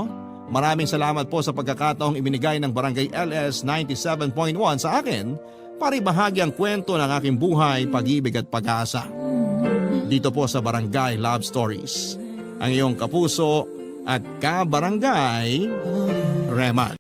Maraming salamat po sa pagkakataong ibinigay ng Barangay LS 97.1 sa akin para ibahagi ang kwento ng aking buhay, pag-ibig at pag-asa. Dito po sa Barangay Love Stories. Ang iyong kapuso at kabarangay, Reman.